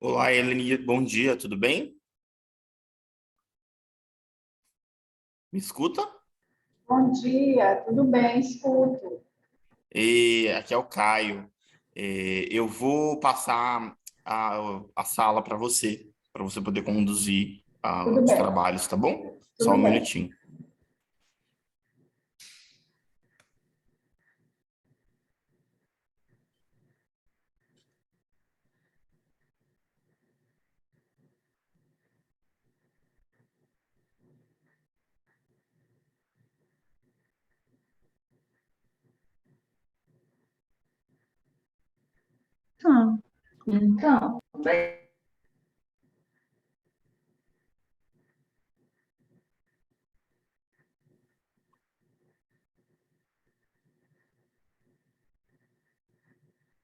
Olá, Eleni, bom dia, tudo bem? Me escuta? Bom dia, tudo bem? Escuto. Aqui é o Caio. Eu vou passar a sala para você poder conduzir Tudo os bem, trabalhos, tá bom? Só um tudo bem. minutinho. Então,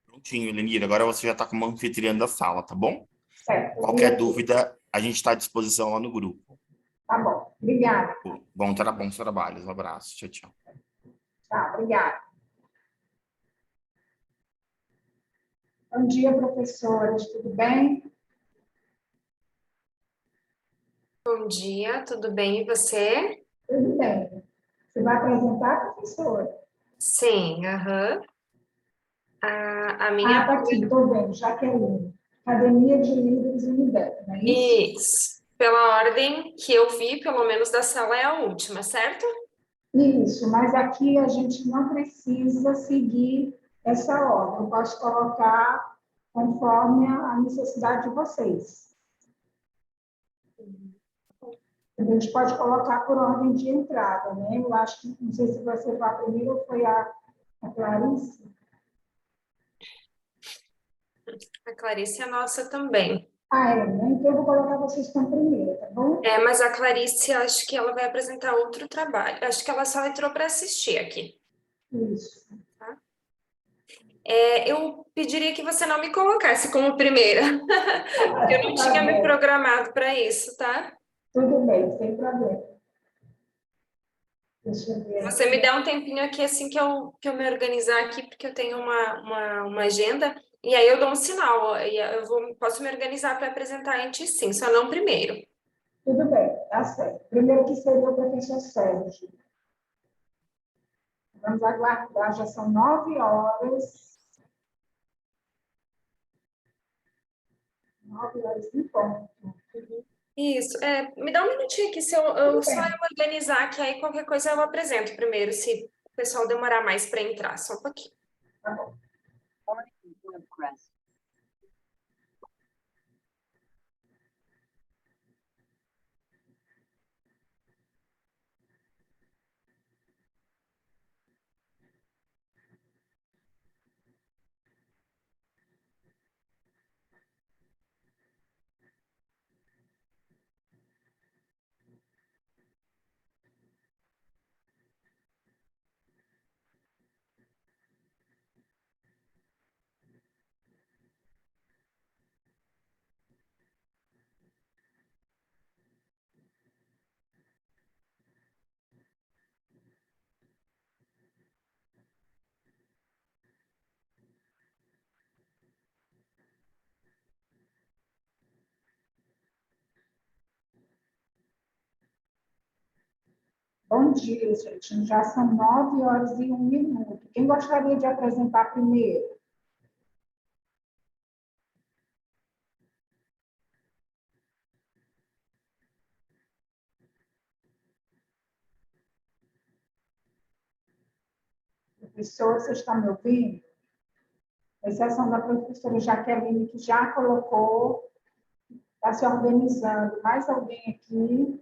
Prontinho, Eleni, agora você já está como anfitriã da sala, tá bom? certo, eu vi Qualquer aqui. dúvida, a gente está à disposição lá no grupo. Tá bom. Obrigada. Bons trabalhos, um abraço, tchau, tchau. Tá, obrigada. Bom dia, professores, tudo bem? Bom dia, tudo bem e você? Tudo bem. Você vai apresentar, professor? Sim, aham. A Ah, minha. tá aqui, estou vendo, Jaqueline. Academia de Líderes Unidep, não é isso? Isso. Pela ordem que eu vi, pelo menos da sala, é a última, certo? Isso, mas aqui a gente não precisa seguir essa ordem. Eu posso colocar conforme a necessidade de vocês. A gente pode colocar por ordem de entrada, né? Eu acho que, não sei se você foi a primeira ou foi a Clarice. A Clarice é nossa também. Ah, é, né? Então eu vou colocar vocês como primeira, tá bom? É, mas a Clarice, acho que ela vai apresentar outro trabalho. Acho que ela só entrou para assistir aqui, Isso. tá? Eu pediria que você não me colocasse como primeira, porque eu não Tá tinha me bom. programado para isso, tá? Tudo bem, sem problema. Deixa eu ver Você me aqui. dá um tempinho aqui assim que eu me organizar aqui, porque eu tenho uma agenda, e aí eu dou um sinal, ó, e posso me organizar para apresentar antes sim, só não primeiro. Tudo bem, tá certo. Primeiro que seria o professor Sérgio. Vamos aguardar, já são 9 horas. 9 horas em ponto. Isso, me dá um minutinho aqui, se Tudo só eu bem, organizar, que aí qualquer coisa eu apresento primeiro, se o pessoal demorar mais para entrar, só um pouquinho. tá bom. Bom dia, gente. Já são 9 horas e 1 minuto. Quem gostaria de apresentar primeiro? Professor, você está me ouvindo? Exceção da professora Jaqueline, que já colocou, está se organizando. Mais alguém aqui?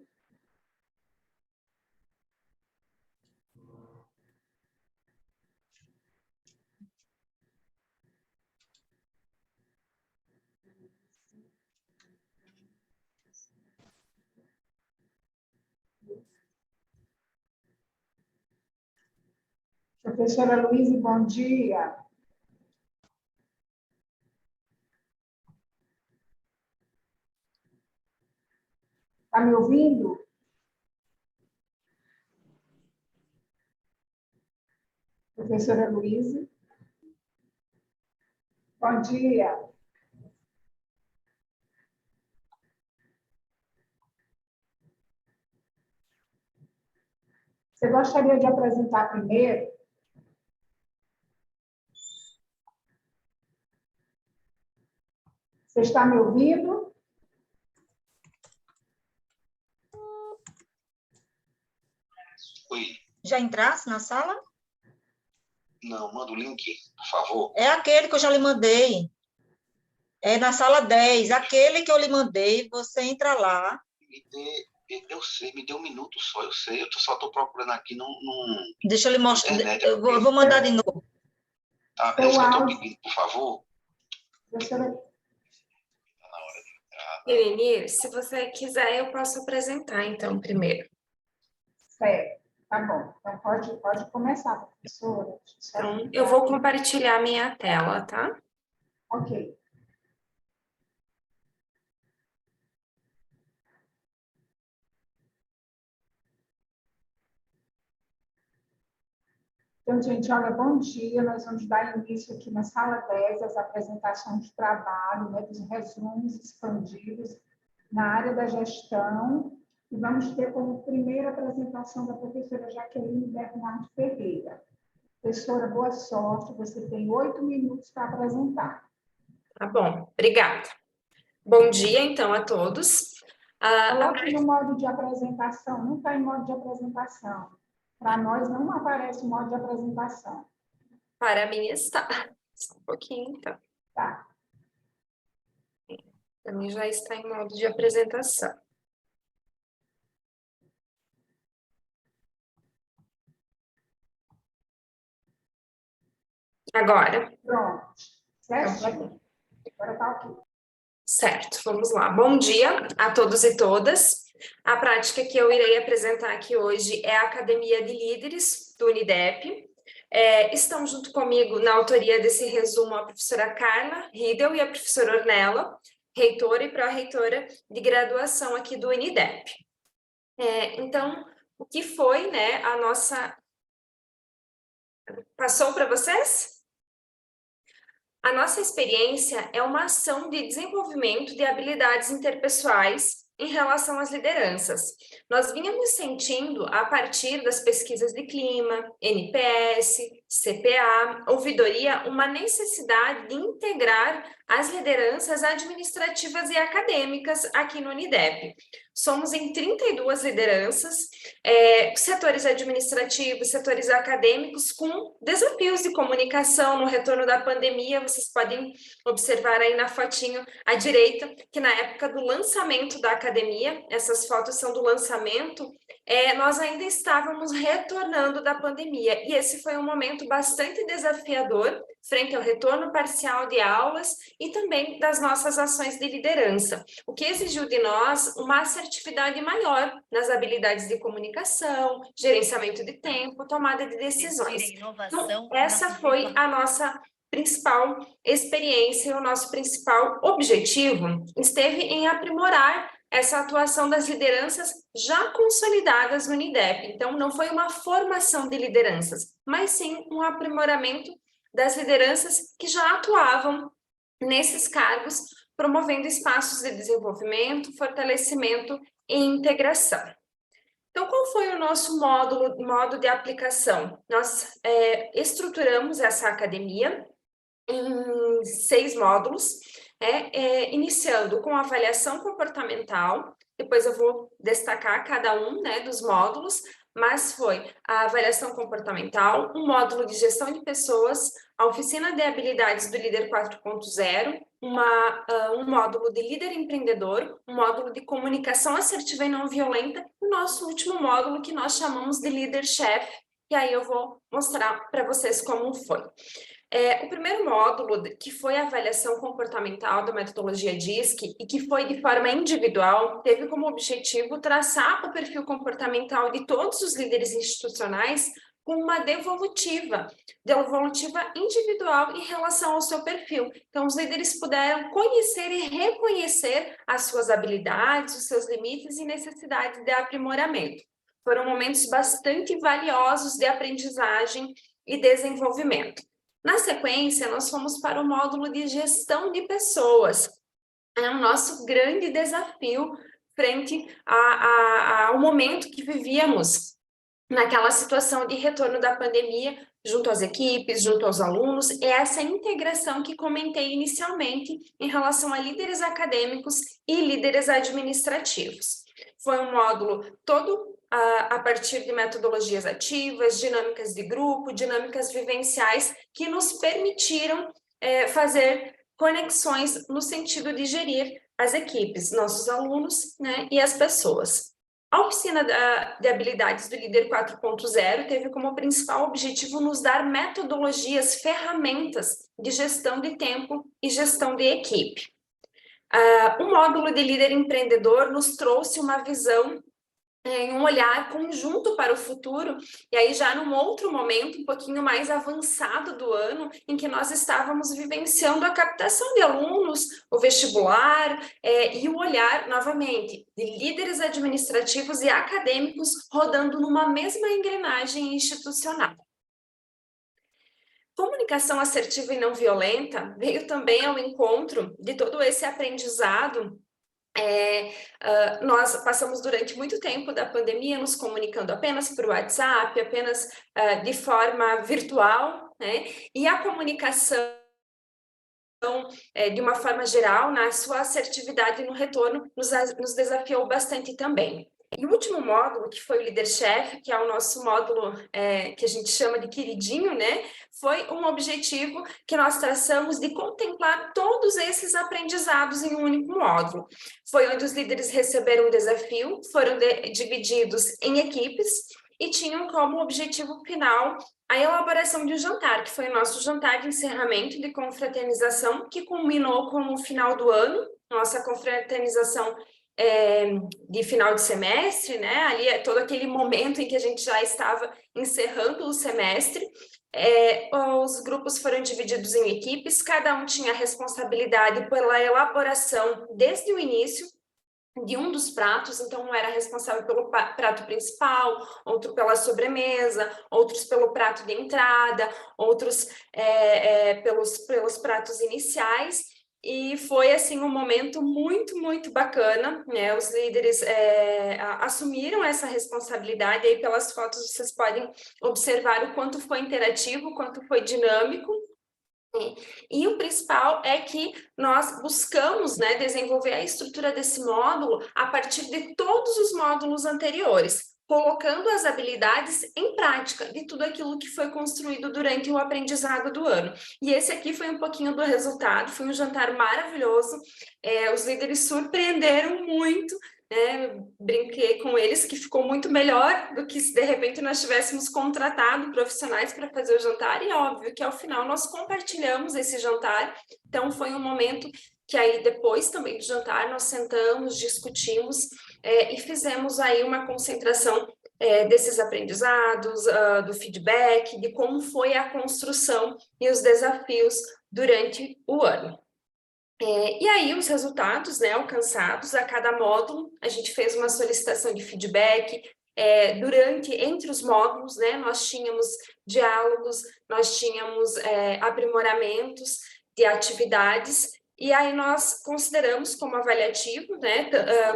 Professora Luísa, bom dia. Está me ouvindo? Professora Luísa, bom dia. Você gostaria de apresentar primeiro? Você está me ouvindo? Oi. Já entrasse na sala? Não, manda o link, por favor. É aquele que eu já lhe mandei. É na sala 10. Aquele que eu lhe mandei, você entra lá. Eu sei, me dê um minuto só, eu sei. Só estou procurando aqui no Deixa eu lhe mostrar. internet. Eu vou mandar de novo. Tá, é isso que eu estou pedindo, por favor. Irenir, se você quiser, eu posso apresentar, então, primeiro. Certo, tá bom. Então, pode começar, professora. Então, eu vou compartilhar minha tela, tá? Ok. Então, gente, olha, bom dia. Nós vamos dar início aqui na sala 10 às apresentações de trabalho, né, dos resumos expandidos na área da gestão. E vamos ter como primeira apresentação da professora Jaqueline Bernardo Ferreira. Professora, boa sorte. Você tem 8 minutos para apresentar. Tá bom, obrigada. Bom dia, então, a todos. Coloque no modo de apresentação. Não está em modo de apresentação. Para nós, não aparece o modo de apresentação. Para mim está. Só um pouquinho, então. Tá. Para mim já está em modo de apresentação. Agora. Pronto. Certo? Agora está ok. Certo, vamos lá. Bom dia a todos e todas. A prática que eu irei apresentar aqui hoje é a Academia de Líderes do Unidep. Estão junto comigo na autoria desse resumo a professora Carla Riedel e a professora Ornella, reitora e pró-reitora de graduação aqui do Unidep. Então, o que foi, né, a nossa... Passou para vocês? A nossa experiência é uma ação de desenvolvimento de habilidades interpessoais em relação às lideranças. Nós vínhamos sentindo, a partir das pesquisas de clima, NPS, CPA, ouvidoria, uma necessidade de integrar as lideranças administrativas e acadêmicas aqui no Unidep. Somos em 32 lideranças, setores administrativos, setores acadêmicos, com desafios de comunicação no retorno da pandemia. Vocês podem observar aí na fotinho à direita, que na época do lançamento da academia, essas fotos são do lançamento, nós ainda estávamos retornando da pandemia, e esse foi um momento bastante desafiador, frente ao retorno parcial de aulas e também das nossas ações de liderança, o que exigiu de nós uma assertividade maior nas habilidades de comunicação, gerenciamento de tempo, tomada de decisões. Então, essa foi a nossa principal experiência e o nosso principal objetivo esteve em aprimorar essa atuação das lideranças já consolidadas no Unidep. Então, não foi uma formação de lideranças, mas sim um aprimoramento das lideranças que já atuavam nesses cargos, promovendo espaços de desenvolvimento, fortalecimento e integração. Então, qual foi o nosso modo de aplicação? Nós estruturamos essa academia em 6 módulos, iniciando com avaliação comportamental, depois eu vou destacar cada um, né, dos módulos, mas foi a avaliação comportamental, um módulo de gestão de pessoas, a oficina de habilidades do líder 4.0, um módulo de líder empreendedor, um módulo de comunicação assertiva e não violenta, e o nosso último módulo que nós chamamos de líder chefe, e aí eu vou mostrar para vocês como foi. O primeiro módulo, que foi a avaliação comportamental da metodologia DISC e que foi de forma individual, teve como objetivo traçar o perfil comportamental de todos os líderes institucionais com uma devolutiva individual em relação ao seu perfil. Então, os líderes puderam conhecer e reconhecer as suas habilidades, os seus limites e necessidades de aprimoramento. Foram momentos bastante valiosos de aprendizagem e desenvolvimento. Na sequência, nós fomos para o módulo de gestão de pessoas. É o nosso grande desafio frente ao momento que vivíamos naquela situação de retorno da pandemia, junto às equipes, junto aos alunos, é essa integração que comentei inicialmente em relação a líderes acadêmicos e líderes administrativos. Foi um módulo todo a partir de metodologias ativas, dinâmicas de grupo, dinâmicas vivenciais, que nos permitiram fazer conexões no sentido de gerir as equipes, nossos alunos, né, e as pessoas. A oficina de habilidades do Líder 4.0 teve como principal objetivo nos dar metodologias, ferramentas de gestão de tempo e gestão de equipe. O módulo de líder empreendedor nos trouxe uma visão, um olhar conjunto para o futuro, e aí já num outro momento, um pouquinho mais avançado do ano, em que nós estávamos vivenciando a captação de alunos, o vestibular, e o olhar, novamente, de líderes administrativos e acadêmicos rodando numa mesma engrenagem institucional. Comunicação assertiva e não violenta veio também ao encontro de todo esse aprendizado. Nós passamos durante muito tempo da pandemia nos comunicando apenas por WhatsApp, apenas de forma virtual, né? E a comunicação, de uma forma geral, na sua assertividade e no retorno, nos desafiou bastante também. E o último módulo, que foi o Líder-Chefe, que é o nosso módulo que a gente chama de queridinho, né? Foi um objetivo que nós traçamos de contemplar todos esses aprendizados em um único módulo. Foi onde os líderes receberam um desafio, foram divididos em equipes e tinham como objetivo final a elaboração de um jantar, que foi o nosso jantar de encerramento de confraternização, que culminou com o final do ano, nossa confraternização de final de semestre, né? Ali é todo aquele momento em que a gente já estava encerrando o semestre. Os grupos foram divididos em equipes, cada um tinha responsabilidade pela elaboração desde o início de um dos pratos, então um era responsável pelo prato principal, outro pela sobremesa, outros pelo prato de entrada, outros pelos pratos iniciais. E foi, assim, um momento muito, muito bacana, né? Os líderes assumiram essa responsabilidade, aí pelas fotos vocês podem observar o quanto foi interativo, o quanto foi dinâmico. E o principal é que nós buscamos, né, desenvolver a estrutura desse módulo a partir de todos os módulos anteriores, colocando as habilidades em prática de tudo aquilo que foi construído durante o aprendizado do ano. E esse aqui foi um pouquinho do resultado, foi um jantar maravilhoso, os líderes surpreenderam muito, brinquei com eles que ficou muito melhor do que se de repente nós tivéssemos contratado profissionais para fazer o jantar, e óbvio que ao final nós compartilhamos esse jantar, então foi um momento que aí depois também do jantar nós sentamos, discutimos e fizemos aí uma concentração desses aprendizados, do feedback, de como foi a construção e os desafios durante o ano. E aí, os resultados, né, alcançados a cada módulo, a gente fez uma solicitação de feedback. Entre os módulos, né, nós tínhamos diálogos, nós tínhamos aprimoramentos de atividades, e aí nós consideramos como avaliativo, né,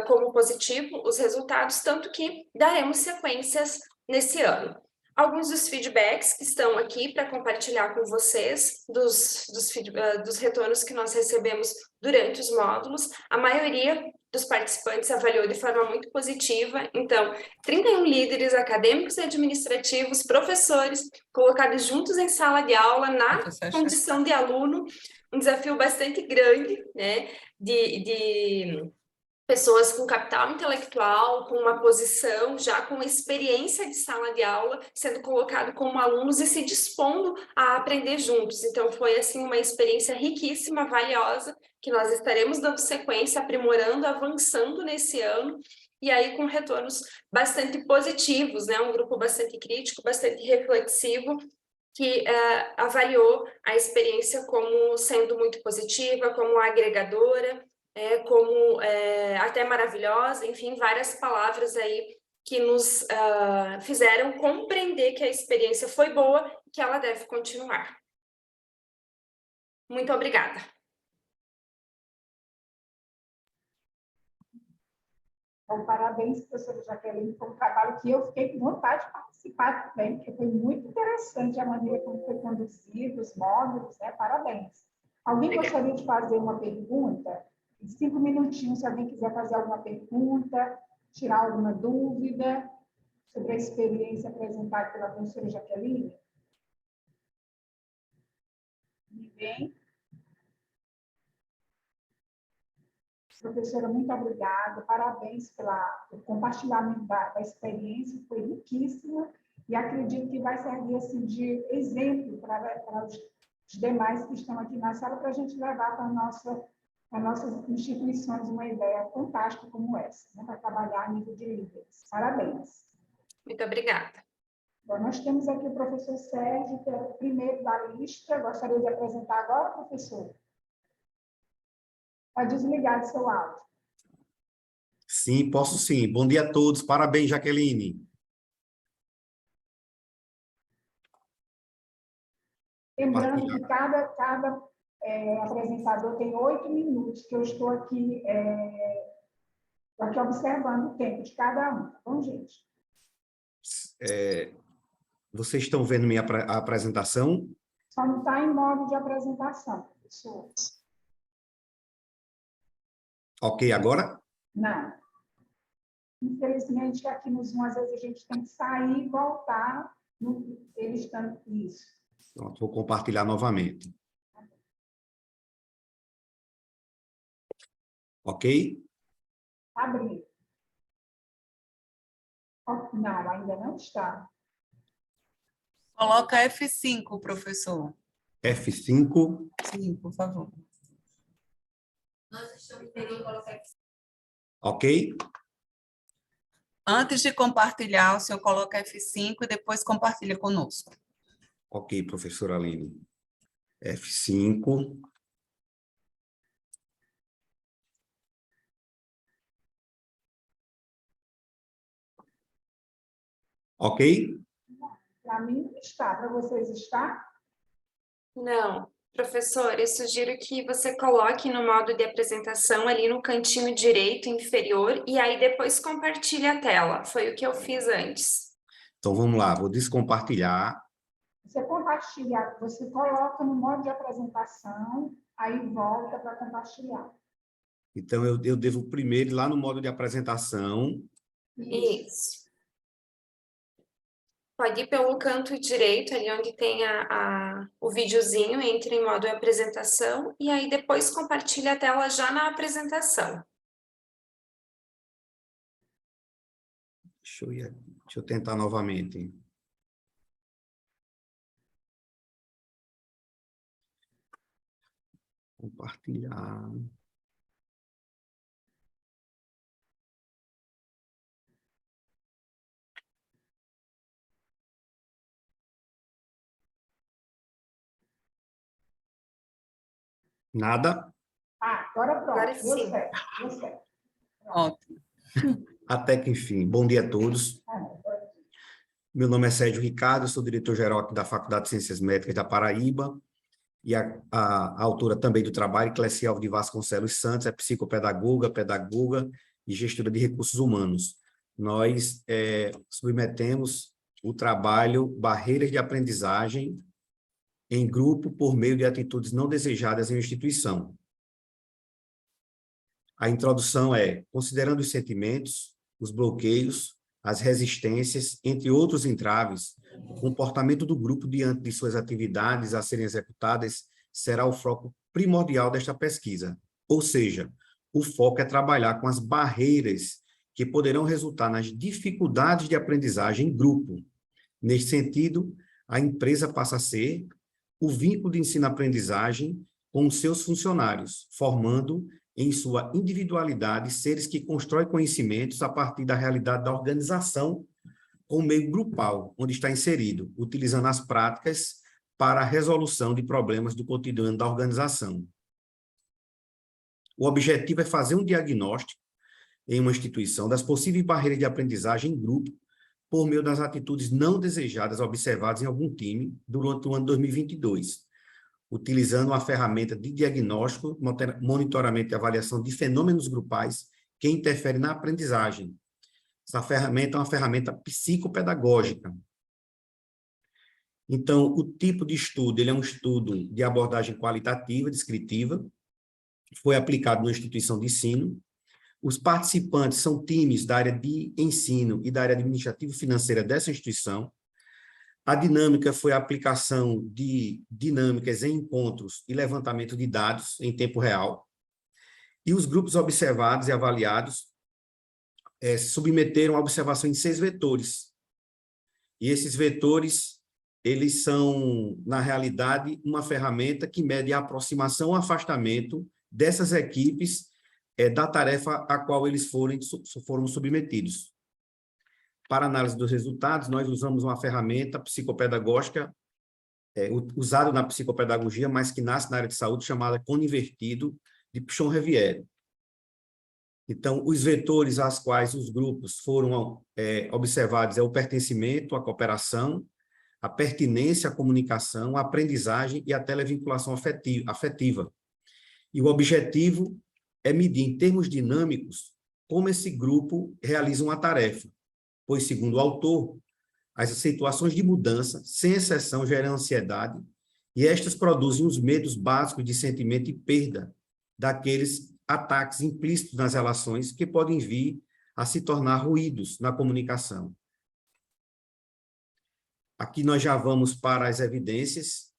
como positivo, os resultados, tanto que daremos sequências nesse ano. Alguns dos feedbacks que estão aqui para compartilhar com vocês, dos retornos que nós recebemos durante os módulos. A maioria dos participantes avaliou de forma muito positiva. Então, 31 líderes acadêmicos e administrativos, professores, colocados juntos em sala de aula, na condição de aluno, um desafio bastante grande, né, de pessoas com capital intelectual, com uma posição, já com experiência de sala de aula, sendo colocado como alunos e se dispondo a aprender juntos. Então, foi, assim, uma experiência riquíssima, valiosa, que nós estaremos dando sequência, aprimorando, avançando nesse ano, e aí com retornos bastante positivos, né? Um grupo bastante crítico, bastante reflexivo, que avaliou a experiência como sendo muito positiva, como agregadora, como até maravilhosa, enfim, várias palavras aí que nos fizeram compreender que a experiência foi boa e que ela deve continuar. Muito obrigada. Então, parabéns, professora Jaqueline, foi um trabalho que eu fiquei com vontade de participar também, porque foi muito interessante a maneira como foi conduzido, os módulos, né? Parabéns. Alguém gostaria de fazer uma pergunta? Em 5 minutinhos, se alguém quiser fazer alguma pergunta, tirar alguma dúvida sobre a experiência apresentada pela professora Jaqueline? Ninguém? Professora, muito obrigada, parabéns pelo compartilhamento da experiência, foi riquíssima, e acredito que vai servir assim, de exemplo para os demais que estão aqui na sala, para a gente levar para nossas instituições uma ideia fantástica como essa, né, para trabalhar a nível de líderes. Parabéns. Muito obrigada. Bom, nós temos aqui o professor Sérgio, que é o primeiro da lista. Gostaria de apresentar agora, professor? Pode desligar de seu áudio. Sim, posso sim. Bom dia a todos. Parabéns, Jaqueline. Lembrando que cada apresentador tem 8 minutos, que eu estou aqui observando o tempo de cada um. Tá bom, gente? Vocês estão vendo minha apresentação? Só não está em modo de apresentação, professor. Ok, agora? Não. Infelizmente, aqui no Zoom, às vezes a gente tem que sair e voltar. Eles estão... Isso. Pronto, vou compartilhar novamente. Ok? Abrir. Não, ainda não está. Coloca F5, professor. F5. Sim, por favor. Ok? Antes de compartilhar, o senhor coloca F5 e depois compartilha conosco. Ok, professora Aline. F5. Ok? Para mim não está. Para vocês está? Não, professor, eu sugiro que você coloque no modo de apresentação ali no cantinho direito inferior e aí depois compartilhe a tela. Foi o que eu fiz antes. Então, vamos lá. Vou descompartilhar. Você compartilha, você coloca no modo de apresentação, aí volta para compartilhar. Então, eu devo primeiro ir lá no modo de apresentação. Isso. Pode ir pelo canto direito, ali onde tem o videozinho, entre em modo apresentação, e aí depois compartilha a tela já na apresentação. Deixa eu tentar novamente. Compartilhar. Nada? Agora pronto. Agora Deu sim. certo. Deu certo. Ótimo. Até que enfim. Bom dia a todos. Meu nome é Sérgio Ricardo, eu sou diretor-geral aqui da Faculdade de Ciências Médicas da Paraíba e a autora também do trabalho, Clécia Alves de Vasconcelos Santos, é psicopedagoga, pedagoga e gestora de recursos humanos. Nós submetemos o trabalho Barreiras de Aprendizagem em grupo por meio de atitudes não desejadas em uma instituição. A introdução é: considerando os sentimentos, os bloqueios, as resistências, entre outros entraves, o comportamento do grupo diante de suas atividades a serem executadas será o foco primordial desta pesquisa. Ou seja, o foco é trabalhar com as barreiras que poderão resultar nas dificuldades de aprendizagem em grupo. Neste sentido, a empresa passa a ser o vínculo de ensino-aprendizagem com os seus funcionários, formando em sua individualidade seres que constroem conhecimentos a partir da realidade da organização com o meio grupal, onde está inserido, utilizando as práticas para a resolução de problemas do cotidiano da organização. O objetivo é fazer um diagnóstico em uma instituição das possíveis barreiras de aprendizagem em grupo por meio das atitudes não desejadas observadas em algum time durante o ano 2022, utilizando uma ferramenta de diagnóstico, monitoramento e avaliação de fenômenos grupais que interfere na aprendizagem. Essa ferramenta é uma ferramenta psicopedagógica. Então, o tipo de estudo, ele é um estudo de abordagem qualitativa, descritiva, foi aplicado na instituição de ensino. Os participantes são times da área de ensino e da área administrativo-financeira dessa instituição. A dinâmica foi a aplicação de dinâmicas em encontros e levantamento de dados em tempo real. E os grupos observados e avaliados se submeteram à observação em 6 vetores. E esses vetores, eles são, na realidade, uma ferramenta que mede a aproximação ou afastamento dessas equipes da tarefa a qual eles foram submetidos. Para análise dos resultados, nós usamos uma ferramenta psicopedagógica usada na psicopedagogia, mas que nasce na área de saúde, chamada Cone Invertido, de Pichon-Rivière. Então, os vetores aos quais os grupos foram observados é o pertencimento, a cooperação, a pertinência, a comunicação, a aprendizagem e a televinculação afetiva. E o objetivo é medir, em termos dinâmicos, como esse grupo realiza uma tarefa, pois, segundo o autor, as situações de mudança, sem exceção, geram ansiedade, e estas produzem os medos básicos de sentimento e perda daqueles ataques implícitos nas relações que podem vir a se tornar ruídos na comunicação. Aqui nós já vamos para as evidências.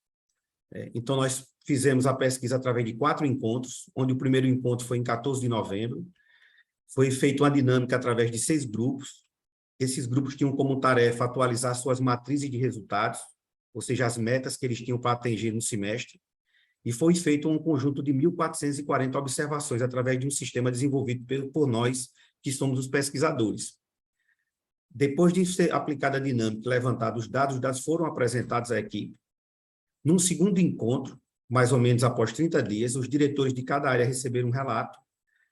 Então, nós fizemos a pesquisa através de 4 encontros, onde o primeiro encontro foi em 14 de novembro. Foi feita uma dinâmica através de 6 grupos. Esses grupos tinham como tarefa atualizar suas matrizes de resultados, ou seja, as metas que eles tinham para atingir no semestre. E foi feito um conjunto de 1.440 observações através de um sistema desenvolvido por nós, que somos os pesquisadores. Depois de ser aplicada a dinâmica e levantados os dados foram apresentados à equipe. Num segundo encontro, mais ou menos após 30 dias, os diretores de cada área receberam um relato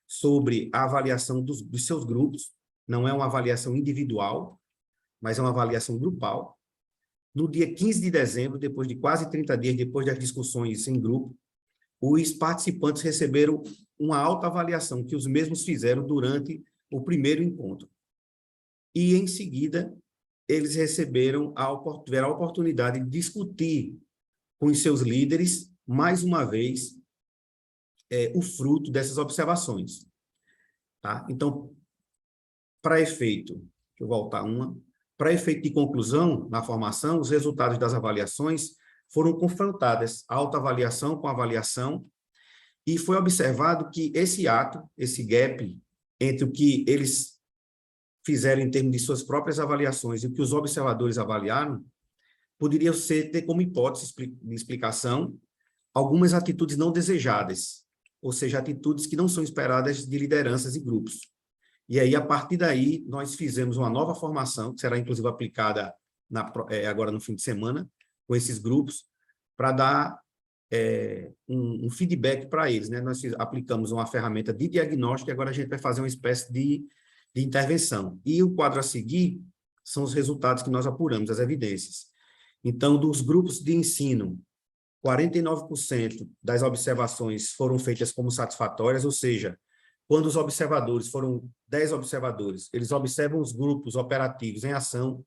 sobre a avaliação dos seus grupos. Não é uma avaliação individual, mas é uma avaliação grupal. No dia 15 de dezembro, depois de quase 30 dias, depois das discussões em grupo, os participantes receberam uma autoavaliação que os mesmos fizeram durante o primeiro encontro. E, em seguida, eles tiveram a oportunidade de discutir com os seus líderes, mais uma vez, o fruto dessas observações. Tá? Então, para efeito, deixa eu voltar para efeito de conclusão na formação, os resultados das avaliações foram confrontadas, a autoavaliação com a avaliação, e foi observado que esse gap, entre o que eles fizeram em termos de suas próprias avaliações e o que os observadores avaliaram, poderia ter como hipótese de explicação algumas atitudes não desejadas, ou seja, atitudes que não são esperadas de lideranças e grupos. E aí, a partir daí, nós fizemos uma nova formação, que será, inclusive, aplicada agora no fim de semana, com esses grupos, para dar um feedback para eles, né? Nós aplicamos uma ferramenta de diagnóstico e agora a gente vai fazer uma espécie de intervenção. E o quadro a seguir são os resultados que nós apuramos, as evidências. Então, dos grupos de ensino, 49% das observações foram feitas como satisfatórias, ou seja, quando os observadores, foram 10 observadores, eles observam os grupos operativos em ação,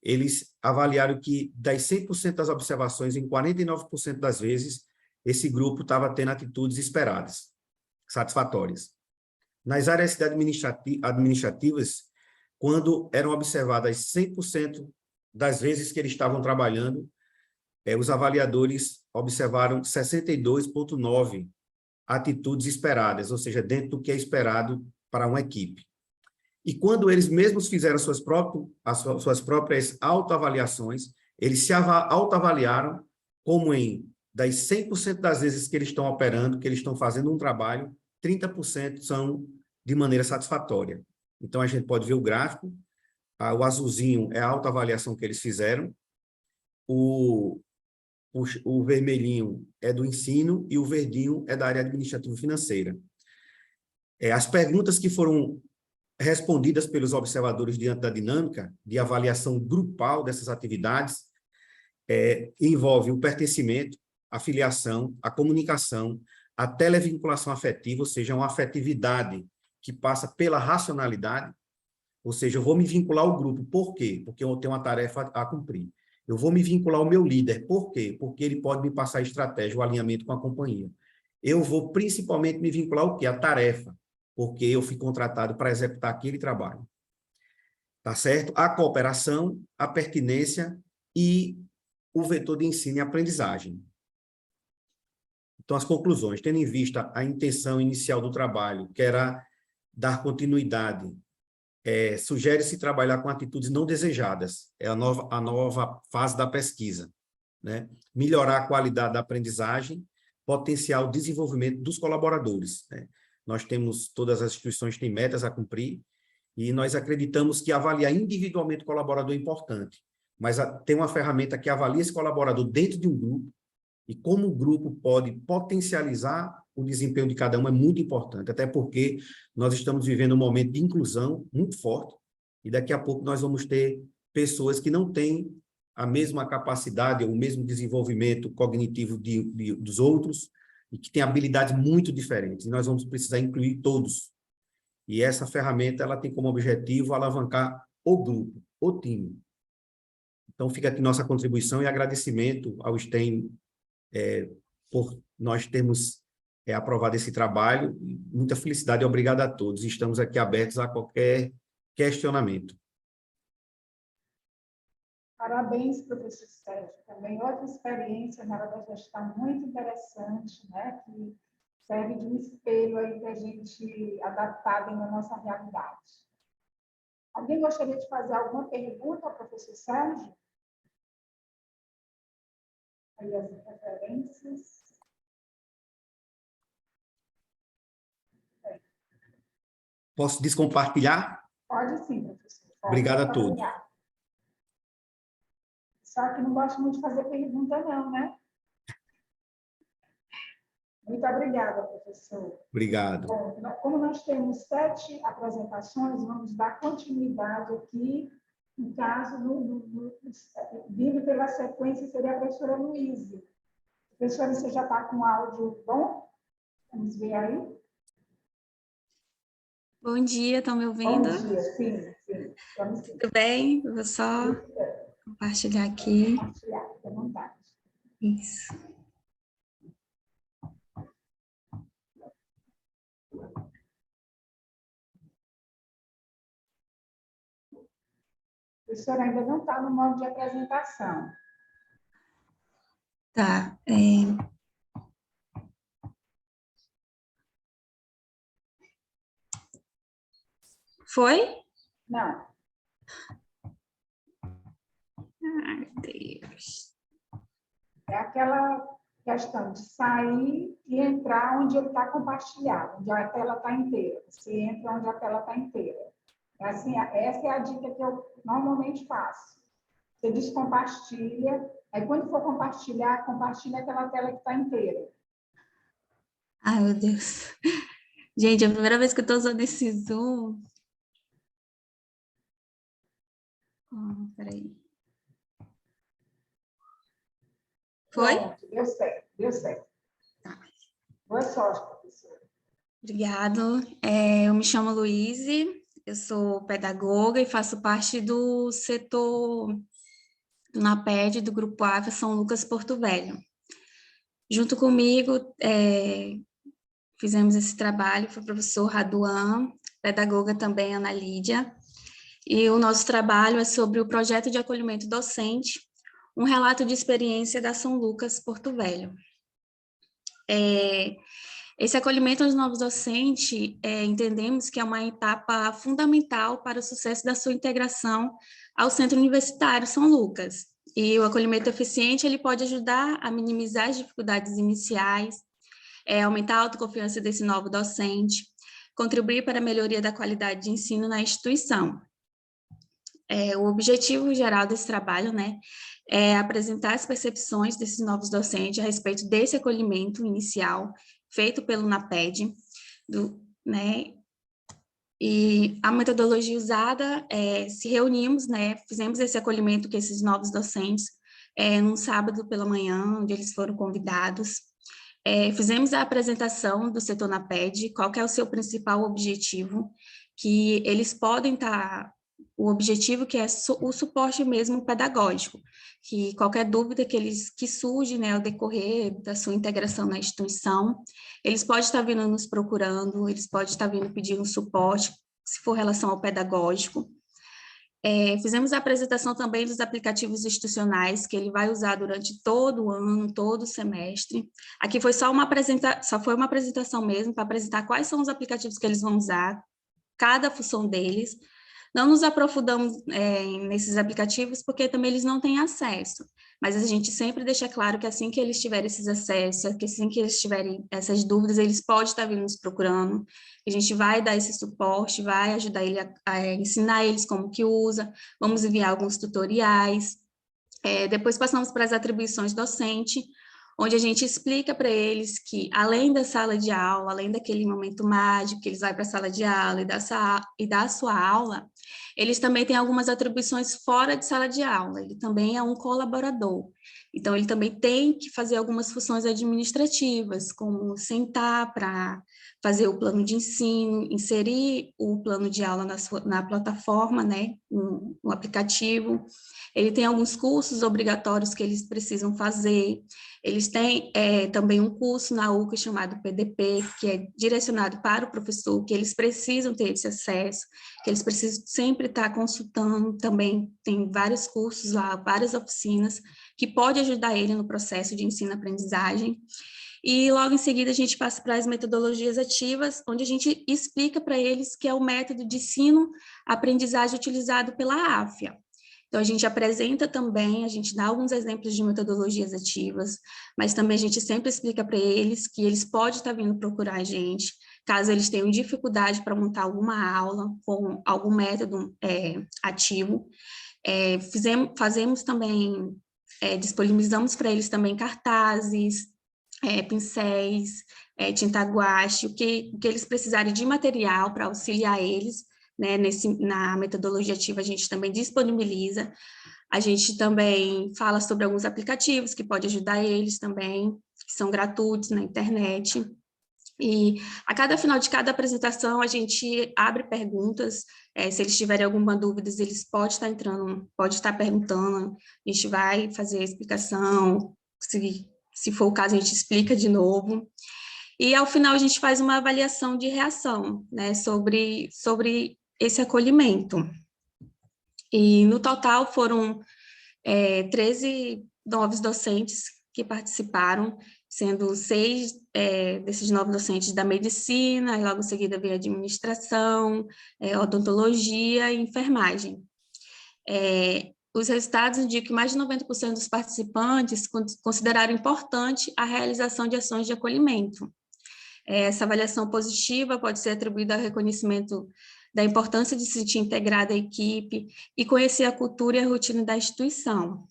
eles avaliaram que das 100% das observações, em 49% das vezes, esse grupo estava tendo atitudes esperadas, satisfatórias. Nas áreas administrativas, quando eram observadas 100% das vezes que eles estavam trabalhando, os avaliadores observaram 62,9% atitudes esperadas, ou seja, dentro do que é esperado para uma equipe. E quando eles mesmos fizeram as suas próprias autoavaliações, eles se autoavaliaram como das 100% das vezes que eles estão operando, que eles estão fazendo um trabalho, 30% são de maneira satisfatória. Então, a gente pode ver o gráfico, o azulzinho é a autoavaliação que eles fizeram, o vermelhinho é do ensino e o verdinho é da área administrativo-financeira. As perguntas que foram respondidas pelos observadores diante da dinâmica de avaliação grupal dessas atividades envolve o pertencimento, a filiação, a comunicação, a televinculação afetiva, ou seja, uma afetividade que passa pela racionalidade, ou seja, eu vou me vincular ao grupo. Por quê? Porque eu tenho uma tarefa a cumprir. Eu vou me vincular ao meu líder. Por quê? Porque ele pode me passar a estratégia, o alinhamento com a companhia. Eu vou principalmente me vincular ao quê? A tarefa, porque eu fui contratado para executar aquele trabalho. Tá certo? A cooperação, a pertinência e o vetor de ensino e aprendizagem. Então, as conclusões, tendo em vista a intenção inicial do trabalho, que era dar continuidade, sugere-se trabalhar com atitudes não desejadas, é a nova fase da pesquisa, né? Melhorar a qualidade da aprendizagem, potenciar o desenvolvimento dos colaboradores, né? Nós temos, todas as instituições têm metas a cumprir, e nós acreditamos que avaliar individualmente o colaborador é importante, mas tem uma ferramenta que avalia esse colaborador dentro de um grupo, e como o grupo pode potencializar o desempenho de cada um é muito importante, até porque nós estamos vivendo um momento de inclusão muito forte, e daqui a pouco nós vamos ter pessoas que não têm a mesma capacidade, ou o mesmo desenvolvimento cognitivo dos outros, e que têm habilidades muito diferentes, e nós vamos precisar incluir todos. E essa ferramenta ela tem como objetivo alavancar o grupo, o time. Então, fica aqui nossa contribuição e agradecimento ao STEM por nós termos aprovado esse trabalho. Muita felicidade e obrigado a todos. Estamos aqui abertos a qualquer questionamento. Parabéns, professor Sérgio. Também outra experiência na área da gestão muito interessante, né? Que serve de um espelho aí para a gente adaptar bem na nossa realidade. Alguém gostaria de fazer alguma pergunta ao professor Sérgio? Aí as referências. Posso descompartilhar? Pode sim, professor. Pode. Obrigado a todos. Obrigado. Só que não gosto muito de fazer pergunta, não, né? Muito obrigada, professor. Obrigado. Bom, como nós temos 7 apresentações, vamos dar continuidade aqui. No caso, vindo pela sequência, seria a professora Luísa. Professora, você já está com o áudio bom? Vamos ver aí. Bom dia, estão me ouvindo? Bom dia, sim, sim. Vamos sim. Tudo bem? Vou só compartilhar aqui. Compartilhar, fique à vontade. Isso. Professora, ainda não está no modo de apresentação. Tá. Foi? Não. Ai, Deus. É aquela questão de sair e entrar onde ele está compartilhado, onde a tela está inteira. Você entra onde a tela está inteira. Assim, essa é a dica que eu normalmente faço. Você descompartilha, aí quando for compartilhar, compartilha aquela tela que está inteira. Ai, meu Deus. Gente, é a primeira vez que eu estou usando esse Zoom. Peraí. Foi? Pronto, deu certo, deu certo. Tá. Boa sorte, professora. Obrigado. Eu me chamo Luíse, eu sou pedagoga e faço parte do setor do NAPED, do Grupo AFA São Lucas Porto Velho. Junto comigo, fizemos esse trabalho, foi o professor Raduan, pedagoga também, Ana Lídia, e o nosso trabalho é sobre o projeto de acolhimento docente, um relato de experiência da São Lucas Porto Velho. Esse acolhimento aos novos docentes, entendemos que é uma etapa fundamental para o sucesso da sua integração ao Centro Universitário São Lucas. E o acolhimento eficiente, ele pode ajudar a minimizar as dificuldades iniciais, aumentar a autoconfiança desse novo docente, contribuir para a melhoria da qualidade de ensino na instituição. O objetivo geral desse trabalho, né, é apresentar as percepções desses novos docentes a respeito desse acolhimento inicial feito pelo NAPED, né, e a metodologia usada, se reunimos, né, fizemos esse acolhimento com esses novos docentes num sábado pela manhã, onde eles foram convidados. Fizemos a apresentação do setor NAPED, qual que é o seu principal objetivo, que eles podem estar... O objetivo que é o suporte mesmo pedagógico, que qualquer dúvida que surge, né, ao decorrer da sua integração na instituição, eles podem estar vindo nos procurando, eles podem estar vindo pedindo suporte, se for relação ao pedagógico. Fizemos a apresentação também dos aplicativos institucionais, que ele vai usar durante todo o ano, todo o semestre. Aqui foi só uma apresentação mesmo, para apresentar quais são os aplicativos que eles vão usar, cada função deles. Não nos aprofundamos nesses aplicativos, porque também eles não têm acesso, mas a gente sempre deixa claro que assim que eles tiverem esses acessos, que assim que eles tiverem essas dúvidas, eles podem estar vindo nos procurando, a gente vai dar esse suporte, vai ajudar ele a ensinar eles como que usa, vamos enviar alguns tutoriais. Depois passamos para as atribuições docente, onde a gente explica para eles que, além da sala de aula, além daquele momento mágico, que eles vão para a sala de aula e dá a sua aula, eles também têm algumas atribuições fora de sala de aula, ele também é um colaborador. Então, ele também tem que fazer algumas funções administrativas, como sentar para fazer o plano de ensino, inserir o plano de aula na plataforma, né, no aplicativo. Ele tem alguns cursos obrigatórios que eles precisam fazer. Eles têm também um curso na UCA chamado PDP, que é direcionado para o professor, que eles precisam ter esse acesso, que eles precisam sempre estar consultando também. Tem vários cursos lá, várias oficinas, que pode ajudar ele no processo de ensino-aprendizagem. E logo em seguida a gente passa para as metodologias ativas, onde a gente explica para eles que é o método de ensino-aprendizagem utilizado pela AFIA. Então, a gente apresenta também, a gente dá alguns exemplos de metodologias ativas, mas também a gente sempre explica para eles que eles podem estar vindo procurar a gente, caso eles tenham dificuldade para montar alguma aula com algum método ativo. Fazemos também, disponibilizamos para eles também cartazes, pincéis, tinta guache, o que eles precisarem de material para auxiliar eles, né, na metodologia ativa a gente também disponibiliza, a gente também fala sobre alguns aplicativos que pode ajudar eles também, que são gratuitos na internet, e a cada final de cada apresentação a gente abre perguntas, se eles tiverem alguma dúvida, eles podem estar entrando, podem estar perguntando, a gente vai fazer a explicação, se for o caso a gente explica de novo, e ao final a gente faz uma avaliação de reação, né, sobre esse acolhimento. E no total foram 13 novos docentes que participaram, sendo 6 desses novos docentes da medicina, e logo em seguida veio administração, odontologia e enfermagem. Os resultados indicam que mais de 90% dos participantes consideraram importante a realização de ações de acolhimento. Essa avaliação positiva pode ser atribuída ao reconhecimento da importância de se sentir integrada à equipe e conhecer a cultura e a rotina da instituição.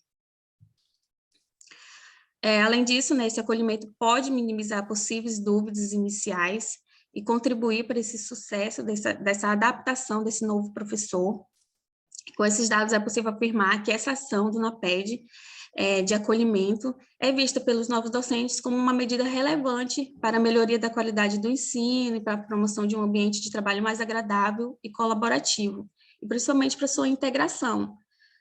Além disso, né, esse acolhimento pode minimizar possíveis dúvidas iniciais e contribuir para esse sucesso dessa adaptação desse novo professor. Com esses dados, é possível afirmar que essa ação do NAPED de acolhimento é vista pelos novos docentes como uma medida relevante para a melhoria da qualidade do ensino e para a promoção de um ambiente de trabalho mais agradável e colaborativo, e principalmente para a sua integração.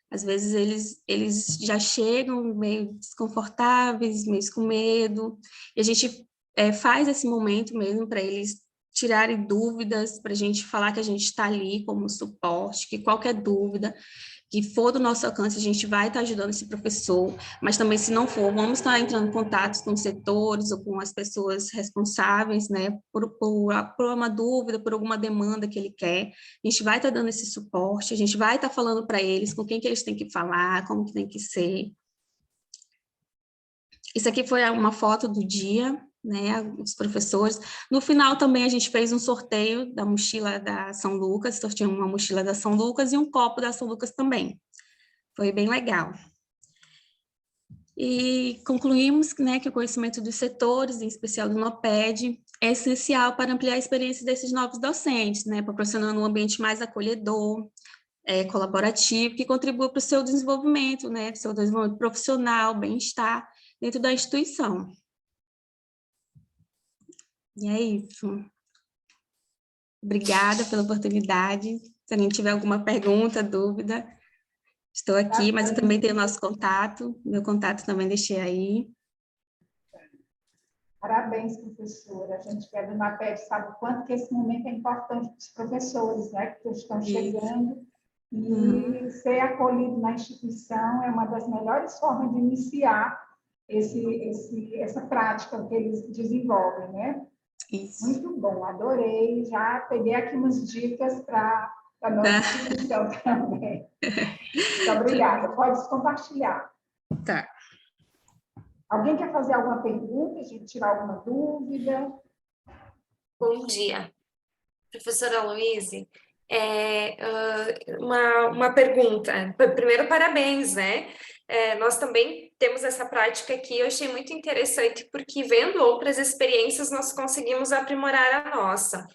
Às vezes eles já chegam meio desconfortáveis, meio com medo, e a gente faz esse momento mesmo para eles tirarem dúvidas, para a gente falar que a gente está ali como suporte, que qualquer dúvida que for do nosso alcance, a gente vai estar ajudando esse professor, mas também, se não for, vamos estar entrando em contato com os setores ou com as pessoas responsáveis, né, por uma dúvida, por alguma demanda que ele quer, a gente vai estar dando esse suporte, a gente vai estar falando para eles com quem que eles têm que falar, como que tem que ser. Isso aqui foi uma foto do dia, né, os professores. No final também a gente fez um sorteio da mochila da São Lucas, sorteamos uma mochila da São Lucas e um copo da São Lucas também. Foi bem legal. E concluímos, né, que o conhecimento dos setores, em especial do NOPED, é essencial para ampliar a experiência desses novos docentes, né, proporcionando um ambiente mais acolhedor, colaborativo, que contribua para o seu desenvolvimento, né, seu desenvolvimento profissional, bem-estar dentro da instituição. E é isso. Obrigada pela oportunidade. Se alguém tiver alguma pergunta, dúvida, estou aqui, mas eu também tenho nosso contato. Meu contato também deixei aí. Parabéns, professora. A gente que é do NAPED sabe o quanto que esse momento é importante para os professores, né, que estão chegando. E ser acolhido na instituição é uma das melhores formas de iniciar essa prática que eles desenvolvem, né? Isso. Muito bom, adorei. Já peguei aqui umas dicas para a nossa instituição também. Muito obrigada. Pode compartilhar. Tá. Alguém quer fazer alguma pergunta, a gente tirar alguma dúvida? Bom dia. Professora Luíse, uma pergunta. Primeiro, parabéns, né? Nós também temos essa prática aqui, eu achei muito interessante, porque vendo outras experiências, nós conseguimos aprimorar a nossa.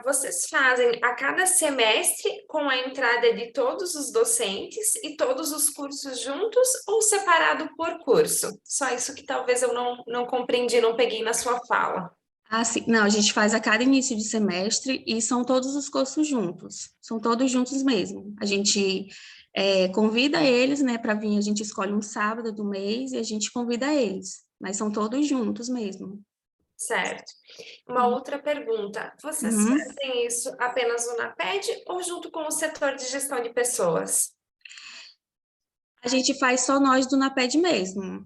Vocês fazem a cada semestre com a entrada de todos os docentes e todos os cursos juntos ou separado por curso? Só isso que talvez eu não compreendi, não peguei na sua fala. Ah, sim. Não, a gente faz a cada início de semestre e são todos os cursos juntos. São todos juntos mesmo. A gente convida eles, né, para vir. A gente escolhe um sábado do mês e a gente convida eles. Mas são todos juntos mesmo. Certo. Uma outra pergunta. Vocês fazem isso apenas no NAPED ou junto com o setor de gestão de pessoas? A gente faz só nós do NAPED mesmo.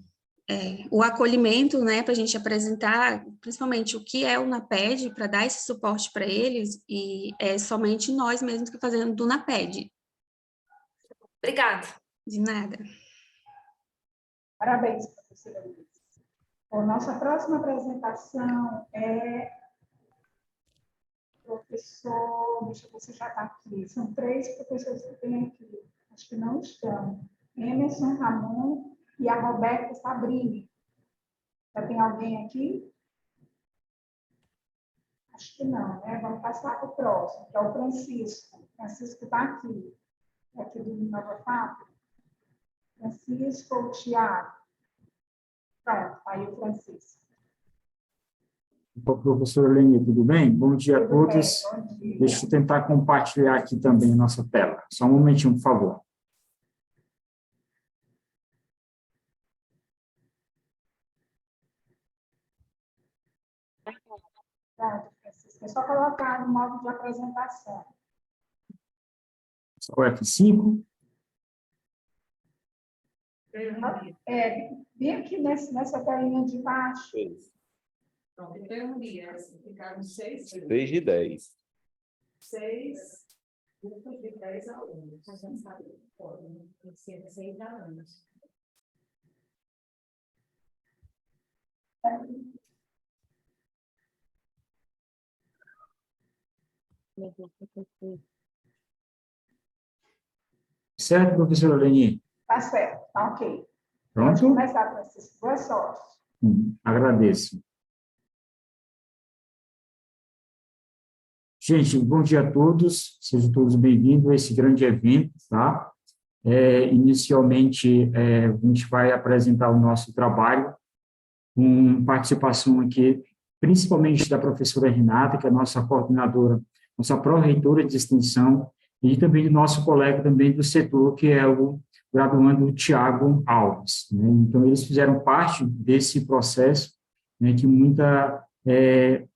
O acolhimento, né, para a gente apresentar, principalmente o que é o NAPED, para dar esse suporte para eles, e é somente nós mesmos que fazemos do NAPED. Obrigada. De nada. Parabéns, professora Luísa. Bom, nossa próxima apresentação é professor, deixa eu ver se já está aqui, são 3 professores que tem aqui, acho que não estão, Emerson Ramon e a Roberta Sabrini. Já tem alguém aqui? Acho que não, né? Vamos passar para o próximo, que é o Francisco. Francisco está aqui. É aqui do Nova FAP. Francisco ou Tiago? Pronto, aí o Francisco. Professor Leni, tudo bem? Bom dia a todos. Bem, bom dia. Deixa eu tentar compartilhar aqui também a nossa tela. Só um momentinho, por favor. Pronto, Francisco. É só colocar no modo de apresentação. Só o F5. Bem aqui nessa telinha de baixo. 6 de 10. 6 grupos de 10 alunos. A gente sabe que pode, né? Tem que ser 6 alunos. Certo, professora Leni? Tá certo, tá ok. Pronto? Pode começar, Francisco. Boa sorte. Agradeço. Gente, bom dia a todos, sejam todos bem-vindos a esse grande evento, tá? Inicialmente, a gente vai apresentar o nosso trabalho, com participação aqui, principalmente da professora Renata, que é a nossa coordenadora, nossa pró-reitora de extensão, e também do nosso colega também do setor, que é o graduando Tiago Alves, né? Então, eles fizeram parte desse processo, né, de muita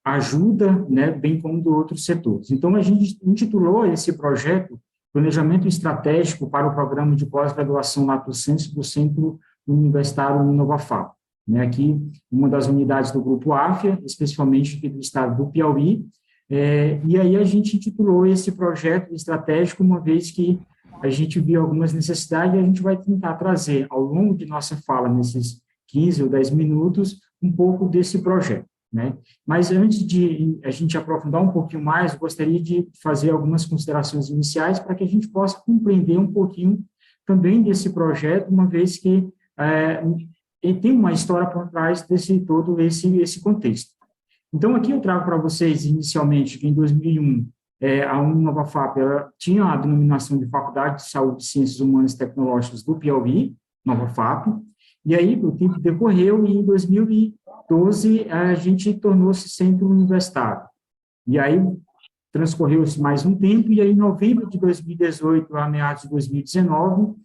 ajuda, né, bem como de outros setores. Então, a gente intitulou esse projeto Planejamento Estratégico para o Programa de Pós-Graduação Lato Sensu do Centro Universitário Uninova-FAP. Né, aqui, uma das unidades do Grupo AFIA, especificamente aqui do estado do Piauí, e aí a gente intitulou esse projeto estratégico, uma vez que a gente viu algumas necessidades, e a gente vai tentar trazer, ao longo de nossa fala, nesses 15 ou 10 minutos, um pouco desse projeto, né? Mas antes de a gente aprofundar um pouquinho mais, eu gostaria de fazer algumas considerações iniciais para que a gente possa compreender um pouquinho também desse projeto, uma vez que ele tem uma história por trás desse todo esse contexto. Então, aqui eu trago para vocês, inicialmente, que em 2001, a Uninova-FAP tinha a denominação de Faculdade de Saúde, Ciências Humanas e Tecnológicas do Piauí, Nova FAP, E aí o tempo decorreu e em 2012 a gente tornou-se centro universitário. E aí transcorreu-se mais um tempo, e aí em novembro de 2018, a meados de 2019,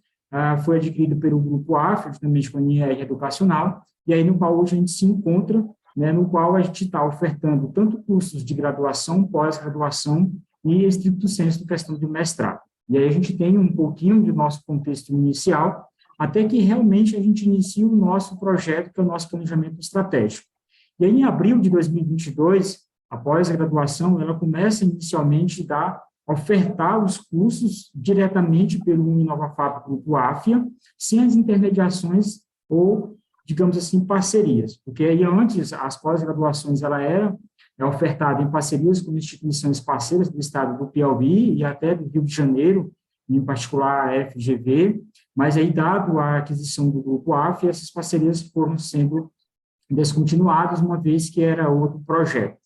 foi adquirido pelo Grupo AFA, justamente com a NIR Educacional, e aí no qual hoje a gente se encontra, né, no qual a gente está ofertando tanto cursos de graduação, pós-graduação e estricto sensu questão de mestrado. E aí a gente tem um pouquinho do nosso contexto inicial, até que realmente a gente inicia o nosso projeto, que é o nosso planejamento estratégico. E aí em abril de 2022, após a graduação, ela começa inicialmente a ofertar os cursos diretamente pelo UniNovaFap Grupo AFIA, sem as intermediações ou, digamos assim, parcerias. Porque aí antes, as pós-graduações, ela era ofertada em parcerias com instituições parceiras do estado do Piauí e até do Rio de Janeiro, em particular a FGV, mas aí, dado a aquisição do Grupo AFIA, essas parcerias foram sendo descontinuadas, uma vez que era outro projeto.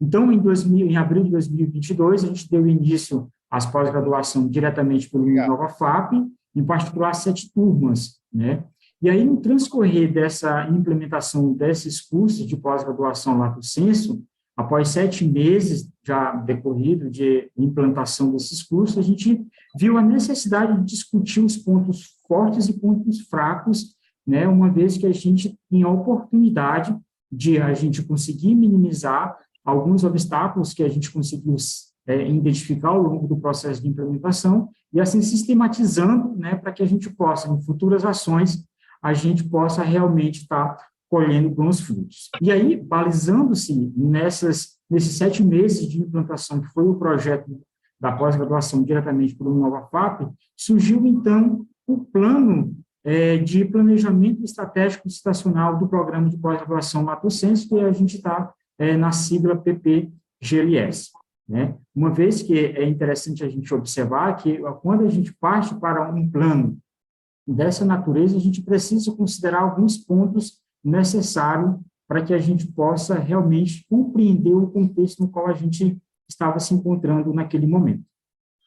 Então, em abril de 2022, a gente deu início às pós-graduação diretamente pelo UniNovaFap, em particular 7 turmas, né? E aí, no transcorrer dessa implementação desses cursos de pós-graduação lato sensu, após 7 meses já decorrido de implantação desses cursos, a gente viu a necessidade de discutir os pontos fortes e pontos fracos, né? Uma vez que a gente tinha a oportunidade de a gente conseguir minimizar alguns obstáculos que a gente conseguiu identificar ao longo do processo de implementação, e assim sistematizando, né, para que a gente possa, em futuras ações, a gente possa realmente estar colhendo bons frutos. E aí, balizando-se nesses 7 meses de implantação, que foi o projeto da pós-graduação diretamente pelo UniNovaFap, surgiu, então, o plano de planejamento estratégico estacional do programa de pós-graduação lato sensu, que a gente está na sigla PPGLS, né? Uma vez que é interessante a gente observar que, quando a gente parte para um plano dessa natureza, a gente precisa considerar alguns pontos necessários para que a gente possa realmente compreender o contexto no qual a gente estava se encontrando naquele momento.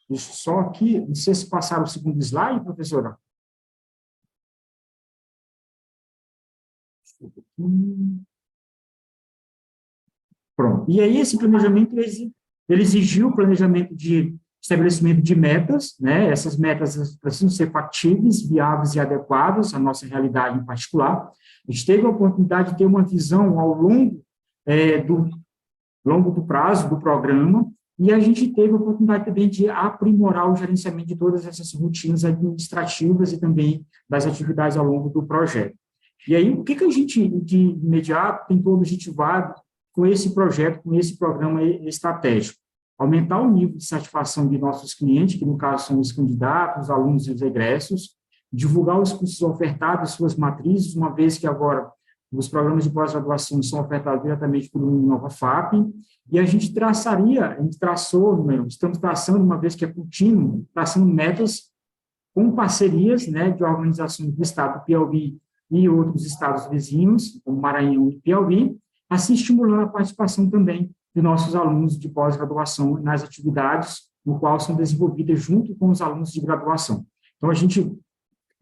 Deixa só aqui, não sei se passaram o segundo slide, professora. Pronto. E aí, esse planejamento, ele exigiu o planejamento de estabelecimento de metas, né? Essas metas precisam ser factíveis, viáveis e adequadas à nossa realidade em particular. A gente teve a oportunidade de ter uma visão ao longo do prazo do programa, e a gente teve a oportunidade também de aprimorar o gerenciamento de todas essas rotinas administrativas e também das atividades ao longo do projeto. E aí, o que a gente, de imediato, tentou objetivar com esse projeto, com esse programa estratégico? Aumentar o nível de satisfação de nossos clientes, que no caso são os candidatos, os alunos e os egressos, divulgar os cursos ofertados, suas matrizes, uma vez que agora os programas de pós-graduação são ofertados diretamente pelo UniNovaFap, e a gente estamos traçando, uma vez que é contínuo, traçando metas com parcerias, né, de organizações do estado do Piauí e outros estados vizinhos, como Maranhão e Piauí, assim estimulando a participação também de nossos alunos de pós-graduação nas atividades, no qual são desenvolvidas junto com os alunos de graduação. Então, a gente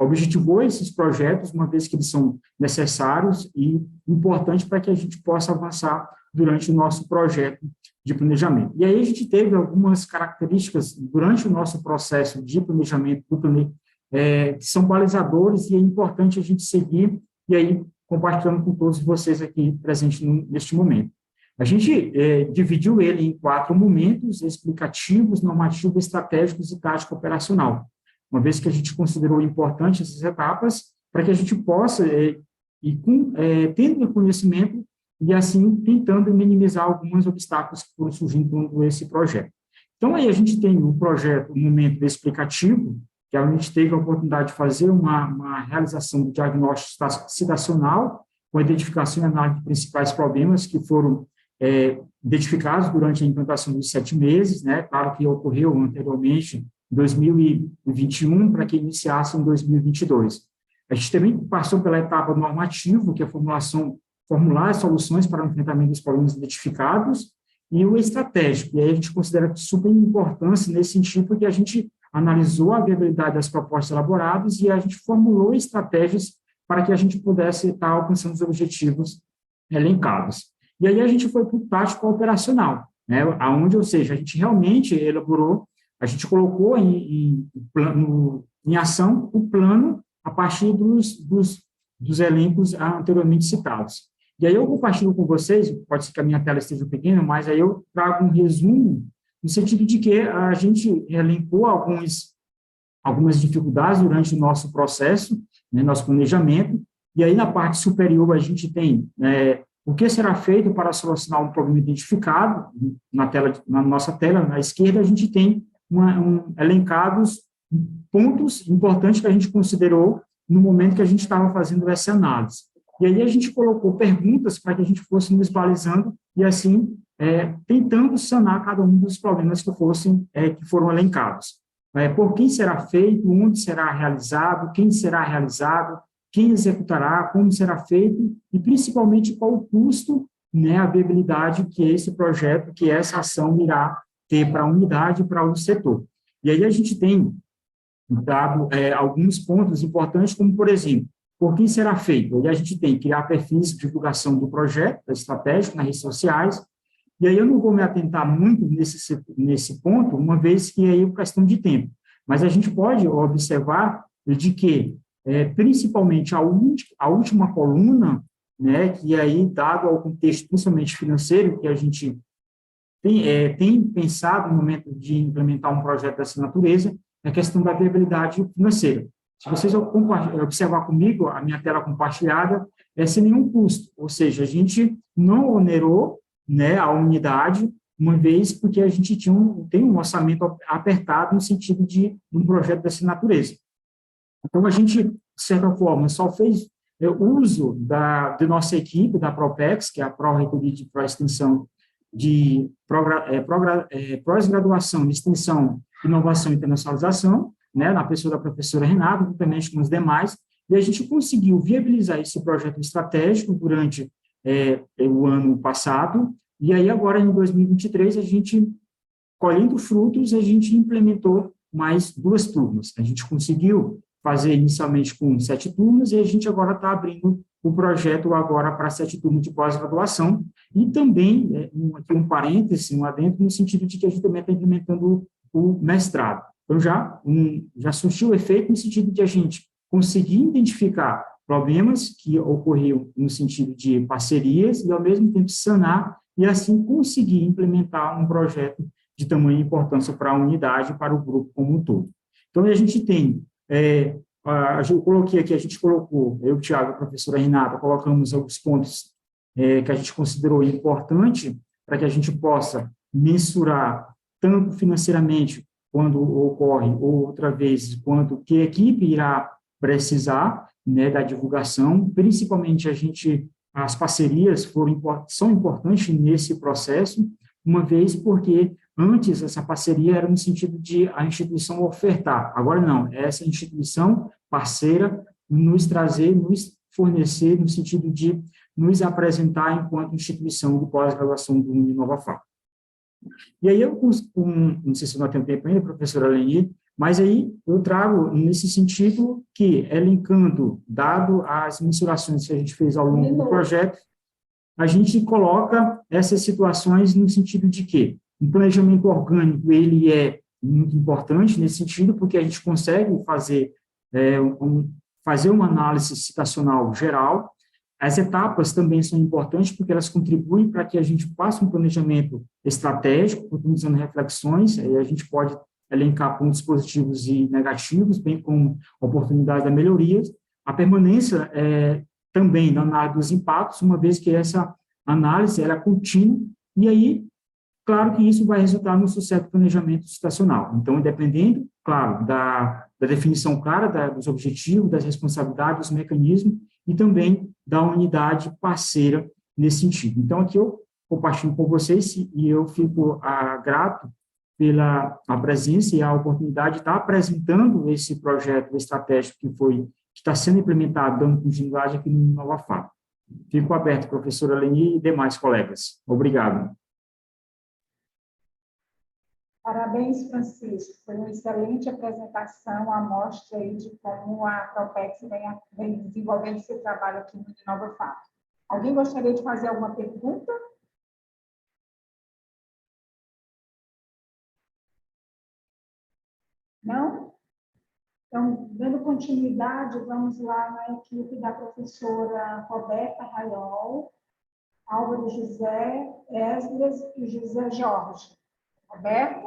objetivou esses projetos, uma vez que eles são necessários e importantes para que a gente possa avançar durante o nosso projeto de planejamento. E aí a gente teve algumas características durante o nosso processo de planejamento que são balizadores, e é importante a gente seguir, e aí compartilhando com todos vocês aqui presentes neste momento. A gente dividiu ele em 4 momentos: explicativos, normativos, estratégicos e tático operacional, uma vez que a gente considerou importante essas etapas para que a gente possa tendo conhecimento e, assim, tentando minimizar alguns obstáculos que foram surgindo desse projeto. Então, aí a gente tem o projeto, o momento explicativo, que a gente teve a oportunidade de fazer uma realização do diagnóstico situacional, com a identificação e análise de principais problemas que foram identificados durante a implantação dos 7 meses, né? Claro que ocorreu anteriormente, em 2021, para que iniciasse em 2022. A gente também passou pela etapa normativa, que é formular soluções para o enfrentamento dos problemas identificados, e o estratégico, e aí a gente considera de super importância nesse sentido, porque a gente analisou a viabilidade das propostas elaboradas e a gente formulou estratégias para que a gente pudesse estar alcançando os objetivos elencados. E aí a gente foi para o tático operacional, né, aonde, ou seja, a gente realmente elaborou, a gente colocou em ação o plano a partir dos elencos anteriormente citados. E aí eu compartilho com vocês, pode ser que a minha tela esteja pequena, mas aí eu trago um resumo, no sentido de que a gente elencou algumas dificuldades durante o nosso processo, né, nosso planejamento, e aí na parte superior a gente tem o que será feito para solucionar um problema identificado. Na nossa tela, na esquerda, a gente tem elencados pontos importantes que a gente considerou no momento que a gente estava fazendo essa análise. E aí a gente colocou perguntas para que a gente fosse nos balizando e, assim, tentando sanar cada um dos problemas que foram elencados. Por quem será feito, onde será realizado, quem será realizado, quem executará, como será feito e, principalmente, qual o custo, né, a viabilidade que esse projeto, que essa ação irá ter para a unidade e para o setor. E aí a gente tem dado alguns pontos importantes, como, por exemplo, por quem será feito? E a gente tem que criar perfis de divulgação do projeto, da estratégia, nas redes sociais, e aí eu não vou me atentar muito nesse ponto, uma vez que aí é questão de tempo, mas a gente pode observar de que, principalmente, a última coluna, né, que aí, dado ao contexto, principalmente financeiro, que a gente tem pensado no momento de implementar um projeto dessa natureza, é a questão da viabilidade financeira. Se vocês observar comigo, a minha tela compartilhada é sem nenhum custo, ou seja, a gente não onerou, né, a unidade, uma vez porque a gente tem um orçamento apertado no sentido de um projeto dessa natureza. Então, a gente, de certa forma, só fez uso da nossa equipe, da Propex, que é a Pró-Reitoria de Pró-Extensão de Pós-Graduação de Extensão, Inovação e Internacionalização, né, na pessoa da professora Renata, juntamente com os demais, e a gente conseguiu viabilizar esse projeto estratégico durante o ano passado, e aí agora, em 2023, a gente, colhendo frutos, a gente implementou mais 2 turmas. A gente conseguiu fazer inicialmente com 7 turmas, e a gente agora está abrindo o projeto agora para 7 turmas de pós-graduação, e também, aqui um parêntese, um adendo, no sentido de que a gente também está implementando o mestrado. Então, já surtiu o efeito no sentido de a gente conseguir identificar problemas que ocorriam no sentido de parcerias e, ao mesmo tempo, sanar e, assim, conseguir implementar um projeto de tamanha importância para a unidade e para o grupo como um todo. Então, a gente tem, eu coloquei aqui, a gente colocou, eu, Thiago, a professora Renata, colocamos alguns pontos que a gente considerou importante para que a gente possa mensurar tanto financeiramente quando ocorre, ou outra vez, quanto que a equipe irá precisar, né, da divulgação, principalmente as parcerias são importantes nesse processo, uma vez porque antes essa parceria era no sentido de a instituição ofertar, agora não, essa instituição parceira nos fornecer no sentido de nos apresentar enquanto instituição de pós-graduação do Uninova. E aí eu, não sei se não tenho tempo ainda, professora Leni, mas aí eu trago nesse sentido que, elencando, dado as mensurações que a gente fez ao longo do projeto, a gente coloca essas situações no sentido de que o planejamento orgânico, ele é muito importante nesse sentido, porque a gente consegue fazer uma análise citacional geral. As etapas também são importantes, porque elas contribuem para que a gente faça um planejamento estratégico, utilizando reflexões, aí a gente pode elencar pontos positivos e negativos, bem como oportunidades de melhorias. A permanência também na análise dos impactos, uma vez que essa análise ela é contínua, e aí, claro que isso vai resultar no sucesso do planejamento citacional. Então, dependendo, claro, da definição clara dos objetivos, das responsabilidades, dos mecanismos, e também da unidade parceira nesse sentido. Então, aqui eu compartilho com vocês e eu fico grato pela presença e a oportunidade de estar apresentando esse projeto estratégico que está sendo implementado, dando continuidade aqui no Nova Fábrica. Fico aberto, professora Leni e demais colegas. Obrigado. Parabéns, Francisco. Foi uma excelente apresentação, a mostra aí de como a Propex vem desenvolvendo seu trabalho aqui no Inova Fato. Alguém gostaria de fazer alguma pergunta? Não? Então, dando continuidade, vamos lá na equipe da professora Roberta Raiol, Álvaro José, Esdras e José Jorge. Roberta,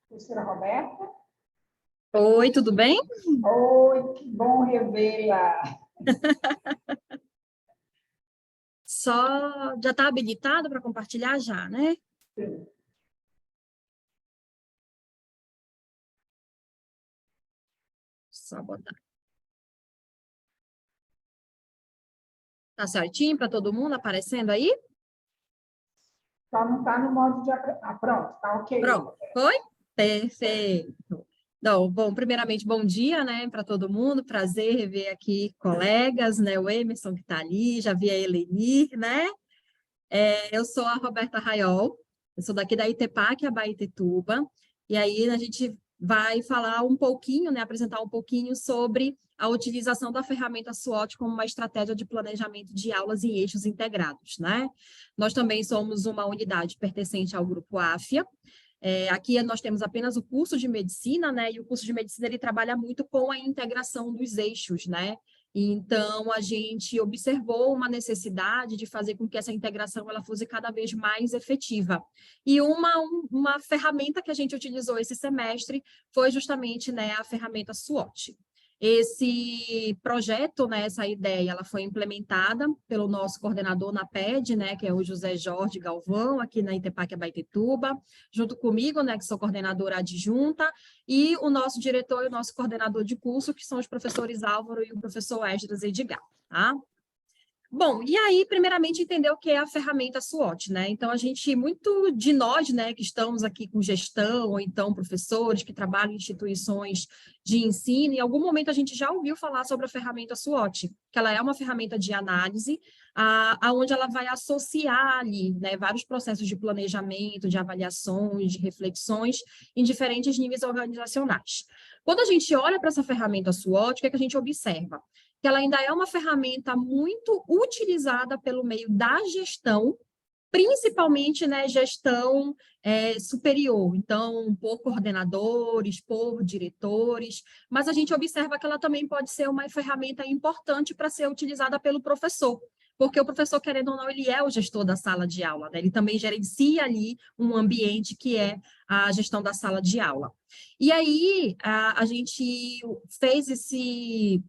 professora Roberta. Oi, tudo bem? Oi, que bom revê-la. Já está habilitado para compartilhar já, né? Sim. Só botar. Tá certinho para todo mundo aparecendo aí? Só não está no modo de... pronto, está ok. Pronto, foi? Perfeito. Então, bom, primeiramente, bom dia, né, para todo mundo, prazer rever aqui colegas, né, o Emerson que está ali, já vi a Eleni, né, eu sou a Roberta Raiol, eu sou daqui da ITEPAC, Abaetetuba, e aí a gente vai falar um pouquinho, né, apresentar um pouquinho sobre a utilização da ferramenta SWOT como uma estratégia de planejamento de aulas em eixos integrados, né. Nós também somos uma unidade pertencente ao grupo AFIA. Aqui nós temos apenas o curso de medicina, né, e o curso de medicina ele trabalha muito com a integração dos eixos, né, então a gente observou uma necessidade de fazer com que essa integração ela fosse cada vez mais efetiva. E uma ferramenta que a gente utilizou esse semestre foi justamente, né, a ferramenta SWOT. Esse projeto, né, essa ideia, ela foi implementada pelo nosso coordenador na PED, né, que é o José Jorge Galvão, aqui na ITEPAC Abaetetuba, junto comigo, né, que sou coordenadora adjunta, e o nosso diretor e o nosso coordenador de curso, que são os professores Álvaro e o professor Esdras Edgar, tá? Bom, e aí, primeiramente, entender o que é a ferramenta SWOT, né? Então, a gente, muito de nós, né, que estamos aqui com gestão, ou então professores que trabalham em instituições de ensino, em algum momento a gente já ouviu falar sobre a ferramenta SWOT, que ela é uma ferramenta de análise, aonde ela vai associar ali, né, vários processos de planejamento, de avaliações, de reflexões em diferentes níveis organizacionais. Quando a gente olha para essa ferramenta SWOT, o que é que a gente observa? Que ela ainda é uma ferramenta muito utilizada pelo meio da gestão, principalmente, né, gestão superior, então, por coordenadores, por diretores, mas a gente observa que ela também pode ser uma ferramenta importante para ser utilizada pelo professor, porque o professor, querendo ou não, ele é o gestor da sala de aula, né? Ele também gerencia ali um ambiente que é a gestão da sala de aula. E aí, a gente fez esse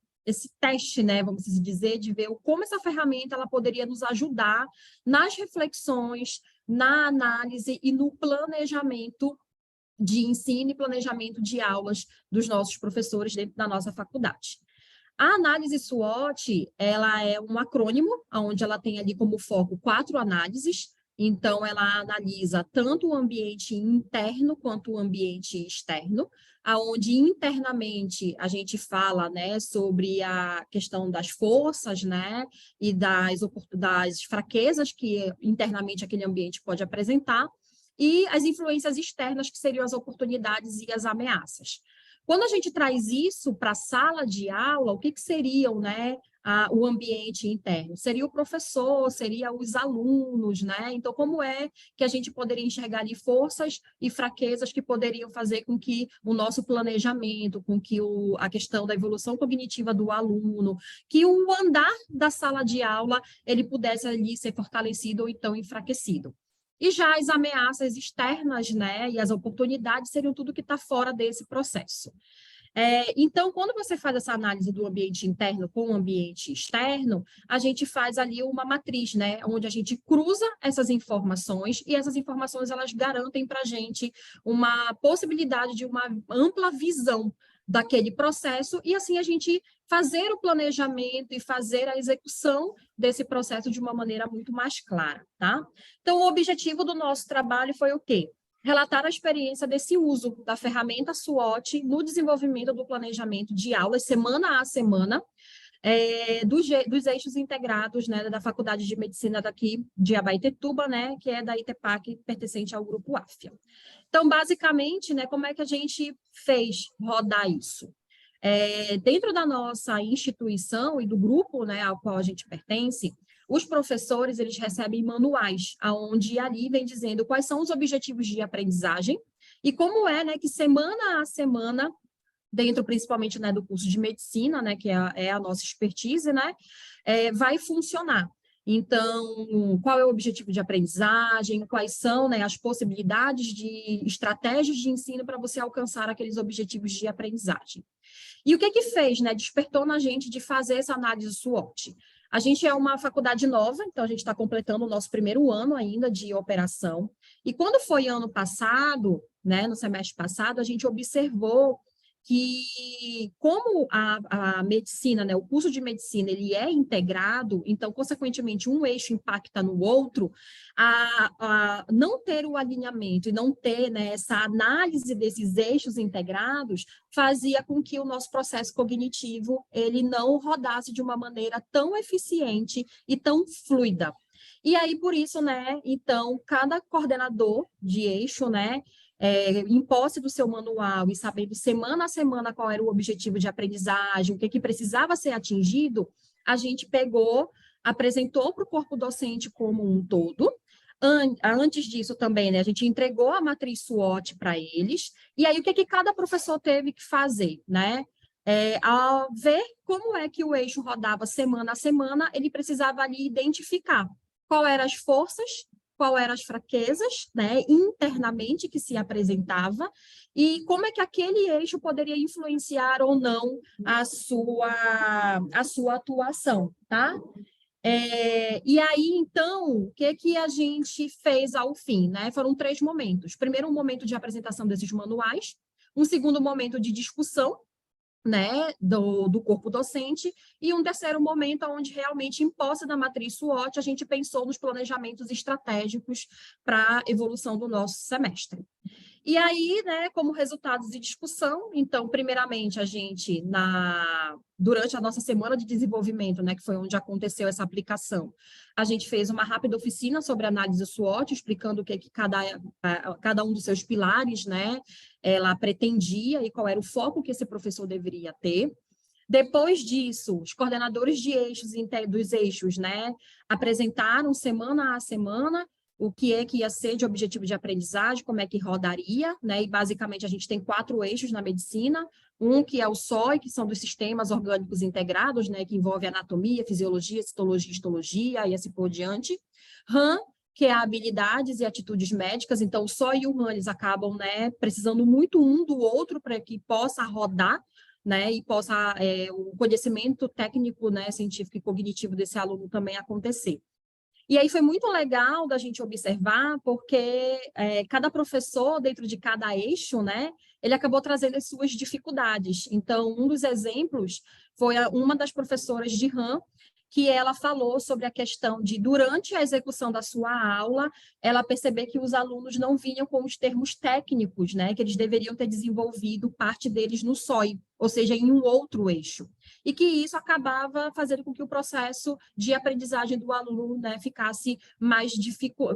teste, né, vamos dizer, de ver como essa ferramenta ela poderia nos ajudar nas reflexões, na análise e no planejamento de ensino e planejamento de aulas dos nossos professores dentro da nossa faculdade. A análise SWOT, ela é um acrônimo, onde ela tem ali como foco 4 análises. Então, ela analisa tanto o ambiente interno quanto o ambiente externo, aonde internamente a gente fala, né, sobre a questão das forças, né, e das fraquezas que internamente aquele ambiente pode apresentar, e as influências externas, que seriam as oportunidades e as ameaças. Quando a gente traz isso para a sala de aula, o que seriam, né, o ambiente interno? Seria o professor, seria os alunos, né? Então, como é que a gente poderia enxergar ali forças e fraquezas que poderiam fazer com que o nosso planejamento, com que a questão da evolução cognitiva do aluno, que o andar da sala de aula, ele pudesse ali ser fortalecido ou então enfraquecido. E já as ameaças externas, né, e as oportunidades seriam tudo que está fora desse processo. Então, quando você faz essa análise do ambiente interno com o ambiente externo, a gente faz ali uma matriz, né, onde a gente cruza essas informações e essas informações elas garantem para a gente uma possibilidade de uma ampla visão daquele processo e assim a gente fazer o planejamento e fazer a execução desse processo de uma maneira muito mais clara, tá? Então, o objetivo do nosso trabalho foi o quê? Relatar a experiência desse uso da ferramenta SWOT no desenvolvimento do planejamento de aulas, semana a semana, dos eixos integrados, né, da Faculdade de Medicina daqui de Abaetetuba, né, que é da ITEPAC, pertencente ao grupo AFIA. Então, basicamente, né, como é que a gente fez rodar isso? Dentro da nossa instituição e do grupo, né, ao qual a gente pertence, os professores, eles recebem manuais, onde ali vem dizendo quais são os objetivos de aprendizagem e como é, né, que semana a semana, dentro principalmente, né, do curso de medicina, né, que é a nossa expertise, né, vai funcionar. Então, qual é o objetivo de aprendizagem, quais são, né, as possibilidades de estratégias de ensino para você alcançar aqueles objetivos de aprendizagem. E o que fez, né, despertou na gente de fazer essa análise SWOT? A gente é uma faculdade nova, então a gente está completando o nosso primeiro ano ainda de operação. E quando foi ano passado, né, no semestre passado, a gente observou que como a medicina, né, o curso de medicina, ele é integrado, então, consequentemente, um eixo impacta no outro, não ter o alinhamento e não ter, né, essa análise desses eixos integrados fazia com que o nosso processo cognitivo ele não rodasse de uma maneira tão eficiente e tão fluida. E aí, por isso, né, então, cada coordenador de eixo, né, em posse do seu manual e sabendo semana a semana qual era o objetivo de aprendizagem, o que precisava ser atingido, a gente pegou, apresentou para o corpo docente como um todo. Antes disso também, né, a gente entregou a matriz SWOT para eles, e aí o que cada professor teve que fazer, né? Ao ver como é que o eixo rodava semana a semana, ele precisava ali identificar qual eram as forças, qual eram as fraquezas, né, internamente que se apresentava e como é que aquele eixo poderia influenciar ou não a sua atuação, tá? E aí, então, o que a gente fez ao fim, né? Foram 3 momentos. Primeiro, um momento de apresentação desses manuais, um segundo momento de discussão, né, do corpo docente, e um terceiro momento onde realmente, em posse da matriz SWOT, a gente pensou nos planejamentos estratégicos para a evolução do nosso semestre. E aí, né, como resultados de discussão, então, primeiramente, a gente, durante a nossa semana de desenvolvimento, né, que foi onde aconteceu essa aplicação, a gente fez uma rápida oficina sobre análise SWOT, explicando o que cada um dos seus pilares, né, ela pretendia e qual era o foco que esse professor deveria ter. Depois disso, os coordenadores de eixos, dos eixos, né, apresentaram semana a semana o que ia ser de objetivo de aprendizagem, como é que rodaria, né? E basicamente a gente tem 4 eixos na medicina, um que é o SOI, que são dos sistemas orgânicos integrados, né? Que envolve anatomia, fisiologia, citologia, histologia e assim por diante. RAM, que é habilidades e atitudes médicas, então o SOI e o RAM, eles acabam, né, precisando muito um do outro para que possa rodar, né, e possa o conhecimento técnico, né, científico e cognitivo desse aluno também acontecer. E aí foi muito legal da gente observar, porque cada professor, dentro de cada eixo, né, ele acabou trazendo as suas dificuldades. Então, um dos exemplos foi uma das professoras de RAM, que ela falou sobre a questão de, durante a execução da sua aula, ela perceber que os alunos não vinham com os termos técnicos, né, que eles deveriam ter desenvolvido parte deles no SOI, ou seja, em um outro eixo. E que isso acabava fazendo com que o processo de aprendizagem do aluno, né, ficasse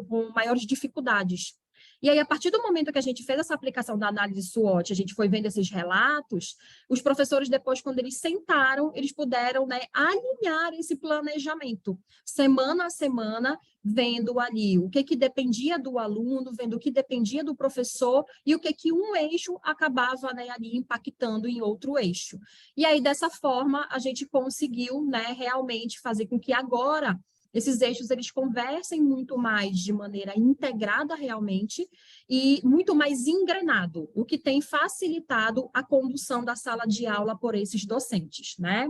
com maiores dificuldades. E aí, a partir do momento que a gente fez essa aplicação da análise SWOT, a gente foi vendo esses relatos, os professores, depois, quando eles sentaram, eles puderam, né, alinhar esse planejamento, semana a semana, vendo ali o que dependia do aluno, vendo o que dependia do professor e o que um eixo acabava, né, ali impactando em outro eixo. E aí, dessa forma, a gente conseguiu, né, realmente fazer com que agora esses eixos, eles conversem muito mais de maneira integrada realmente e muito mais engrenado, o que tem facilitado a condução da sala de aula por esses docentes, né?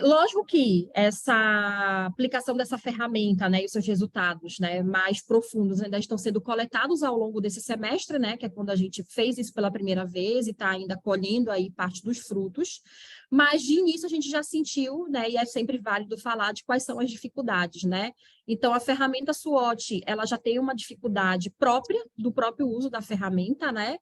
Lógico que essa aplicação dessa ferramenta, né, e os seus resultados, né, mais profundos ainda estão sendo coletados ao longo desse semestre, né, que é quando a gente fez isso pela primeira vez e está ainda colhendo aí parte dos frutos, mas de início a gente já sentiu, né, e é sempre válido falar de quais são as dificuldades, né? Então, a ferramenta SWOT, ela já tem uma dificuldade própria do próprio uso da ferramenta, né?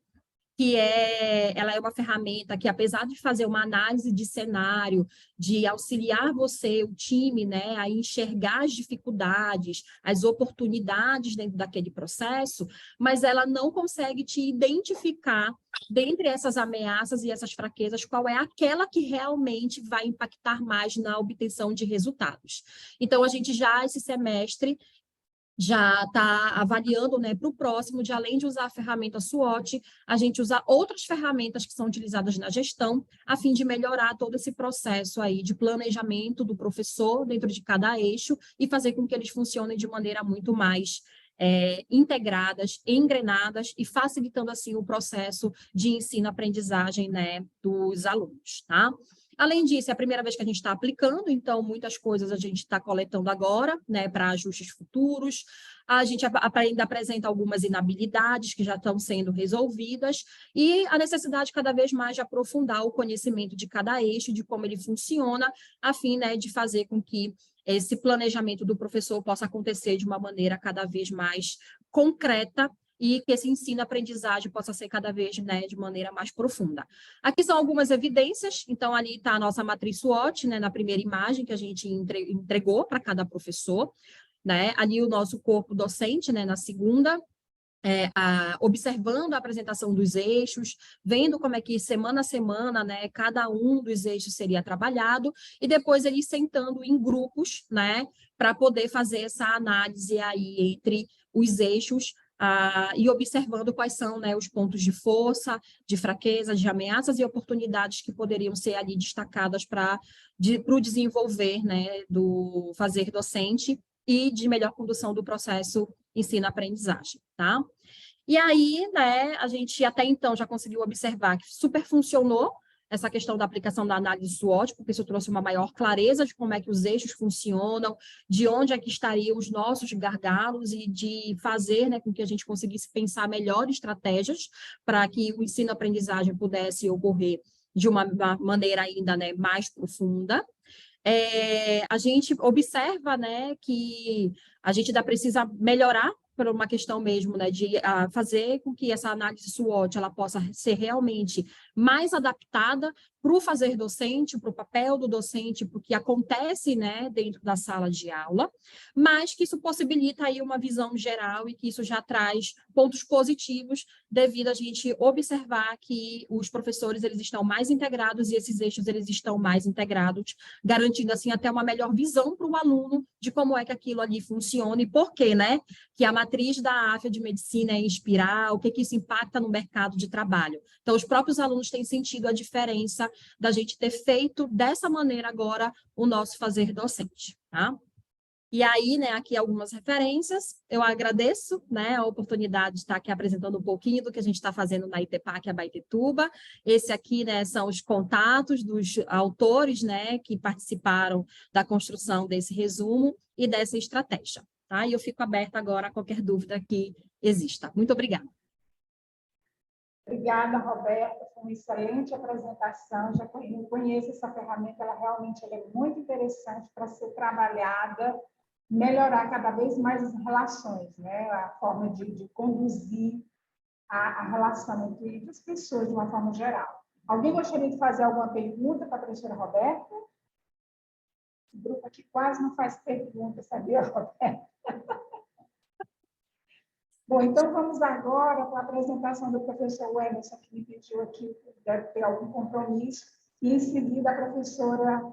ela é uma ferramenta que, apesar de fazer uma análise de cenário, de auxiliar você, o time, né, a enxergar as dificuldades, as oportunidades dentro daquele processo, mas ela não consegue te identificar, dentre essas ameaças e essas fraquezas, qual é aquela que realmente vai impactar mais na obtenção de resultados. Então, a gente já, esse semestre, já está avaliando, né, para o próximo, de além de usar a ferramenta SWOT, a gente usar outras ferramentas que são utilizadas na gestão, a fim de melhorar todo esse processo aí de planejamento do professor dentro de cada eixo e fazer com que eles funcionem de maneira muito mais integradas, engrenadas e facilitando, assim, o processo de ensino-aprendizagem, né, dos alunos, tá? Além disso, é a primeira vez que a gente está aplicando, então muitas coisas a gente está coletando agora, né, para ajustes futuros. A gente ainda apresenta algumas inabilidades que já estão sendo resolvidas e a necessidade cada vez mais de aprofundar o conhecimento de cada eixo, de como ele funciona, a fim, né, de fazer com que esse planejamento do professor possa acontecer de uma maneira cada vez mais concreta e que esse ensino-aprendizagem possa ser cada vez, né, de maneira mais profunda. Aqui são algumas evidências, então ali está a nossa matriz SWOT, né, na primeira imagem que a gente entregou para cada professor, né, ali o nosso corpo docente, né, na segunda, observando a apresentação dos eixos, vendo como é que semana a semana, né, cada um dos eixos seria trabalhado, e depois eles sentando em grupos, né, para poder fazer essa análise aí entre os eixos, e observando quais são, né, os pontos de força, de fraqueza, de ameaças e oportunidades que poderiam ser ali destacadas para o desenvolver, né, do fazer docente e de melhor condução do processo ensino-aprendizagem, tá? E aí, né, a gente até então já conseguiu observar que super funcionou essa questão da aplicação da análise SWOT, porque isso trouxe uma maior clareza de como é que os eixos funcionam, de onde é que estariam os nossos gargalos e de fazer, né, com que a gente conseguisse pensar melhores estratégias para que o ensino-aprendizagem pudesse ocorrer de uma maneira ainda, né, mais profunda. A gente observa, né, que a gente ainda precisa melhorar por uma questão mesmo, né, de fazer com que essa análise SWOT ela possa ser realmente mais adaptada para o fazer docente, para o papel do docente, para o que acontece, né, dentro da sala de aula, mas que isso possibilita aí uma visão geral e que isso já traz pontos positivos devido a gente observar que os professores eles estão mais integrados e esses eixos eles estão mais integrados, garantindo assim até uma melhor visão para o aluno de como é que aquilo ali funciona e por quê, né, que a matriz da AFIA de medicina é inspirar, o que isso impacta no mercado de trabalho. Então, os próprios alunos têm sentido a diferença da gente ter feito dessa maneira agora o nosso fazer docente, tá? E aí, né, aqui algumas referências, eu agradeço, né, a oportunidade de estar aqui apresentando um pouquinho do que a gente está fazendo na ITPAC Abaetetuba. Esse aqui, né, são os contatos dos autores, né, que participaram da construção desse resumo e dessa estratégia, tá? E eu fico aberta agora a qualquer dúvida que exista. Muito obrigada. Obrigada, Roberta, foi uma excelente apresentação, já conheço essa ferramenta, ela realmente é muito interessante para ser trabalhada, melhorar cada vez mais as relações, né? A forma de conduzir a relação entre as pessoas de uma forma geral. Alguém gostaria de fazer alguma pergunta para a professora Roberta? O grupo aqui quase não faz pergunta, sabia, Roberta? Bom, então vamos agora com a apresentação do professor Emerson, que me pediu aqui, deve ter algum compromisso, e em seguida a professora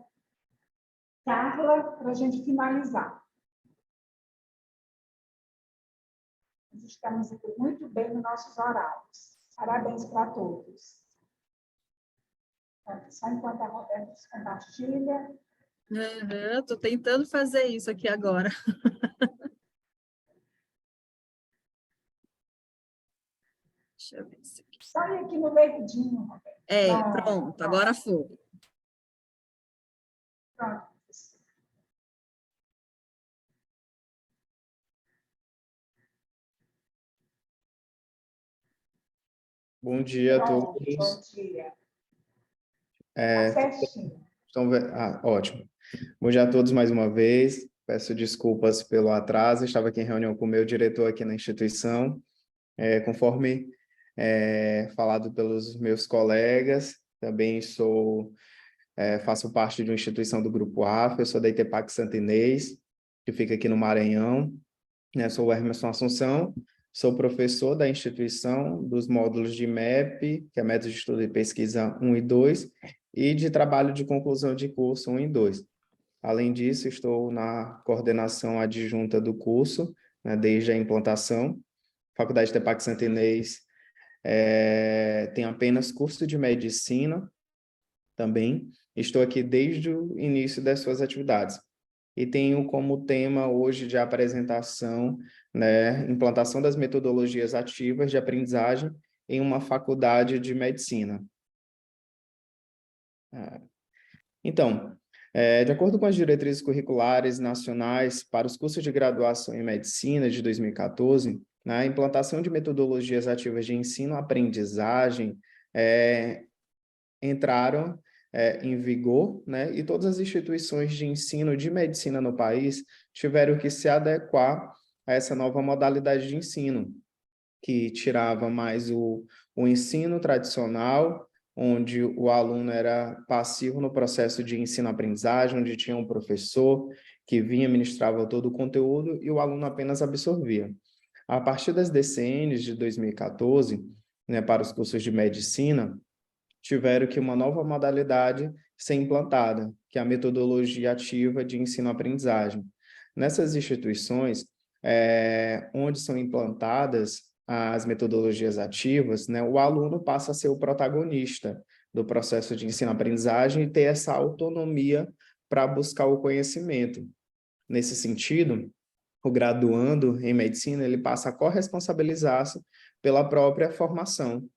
Carla, para a gente finalizar. Nós estamos indo muito bem nos nossos horários. Parabéns para todos. Só enquanto a Roberta se compartilha. Estou tentando fazer isso aqui agora. Deixa eu ver isso aqui. Sai aqui no verdinho, Roberta. Pronto, agora foi. Pronto. Bom dia a todos. Bom dia. Ótimo. Bom dia a todos mais uma vez. Peço desculpas pelo atraso. Estava aqui em reunião com o meu diretor aqui na instituição. Conforme falado pelos meus colegas. Também faço parte de uma instituição do Grupo AFA, eu sou da ITEPAC Santa Inês, que fica aqui no Maranhão, né? Sou o Emerson Assunção, sou professor da instituição dos módulos de MEP, que é Método de Estudo e Pesquisa 1 e 2, e de trabalho de conclusão de curso 1 e 2. Além disso, estou na coordenação adjunta do curso, né, desde a implantação. Faculdade ITEPAC Santa Inês tem apenas curso de medicina também. Estou aqui desde o início das suas atividades. E tenho como tema hoje de apresentação, né, implantação das metodologias ativas de aprendizagem em uma faculdade de medicina. Então, de acordo com as diretrizes curriculares nacionais para os cursos de graduação em medicina de 2014, a implantação de metodologias ativas de ensino-aprendizagem entraram em vigor, né? E todas as instituições de ensino de medicina no país tiveram que se adequar a essa nova modalidade de ensino, que tirava mais o ensino tradicional, onde o aluno era passivo no processo de ensino-aprendizagem, onde tinha um professor que vinha, ministrava todo o conteúdo e o aluno apenas absorvia. A partir das DCNs de 2014, né, para os cursos de medicina, tiveram que uma nova modalidade ser implantada, que é a metodologia ativa de ensino-aprendizagem. Nessas instituições, onde são implantadas as metodologias ativas, né, o aluno passa a ser o protagonista do processo de ensino-aprendizagem e ter essa autonomia para buscar o conhecimento. Nesse sentido, o graduando em medicina, ele passa a corresponsabilizar-se pela própria formação,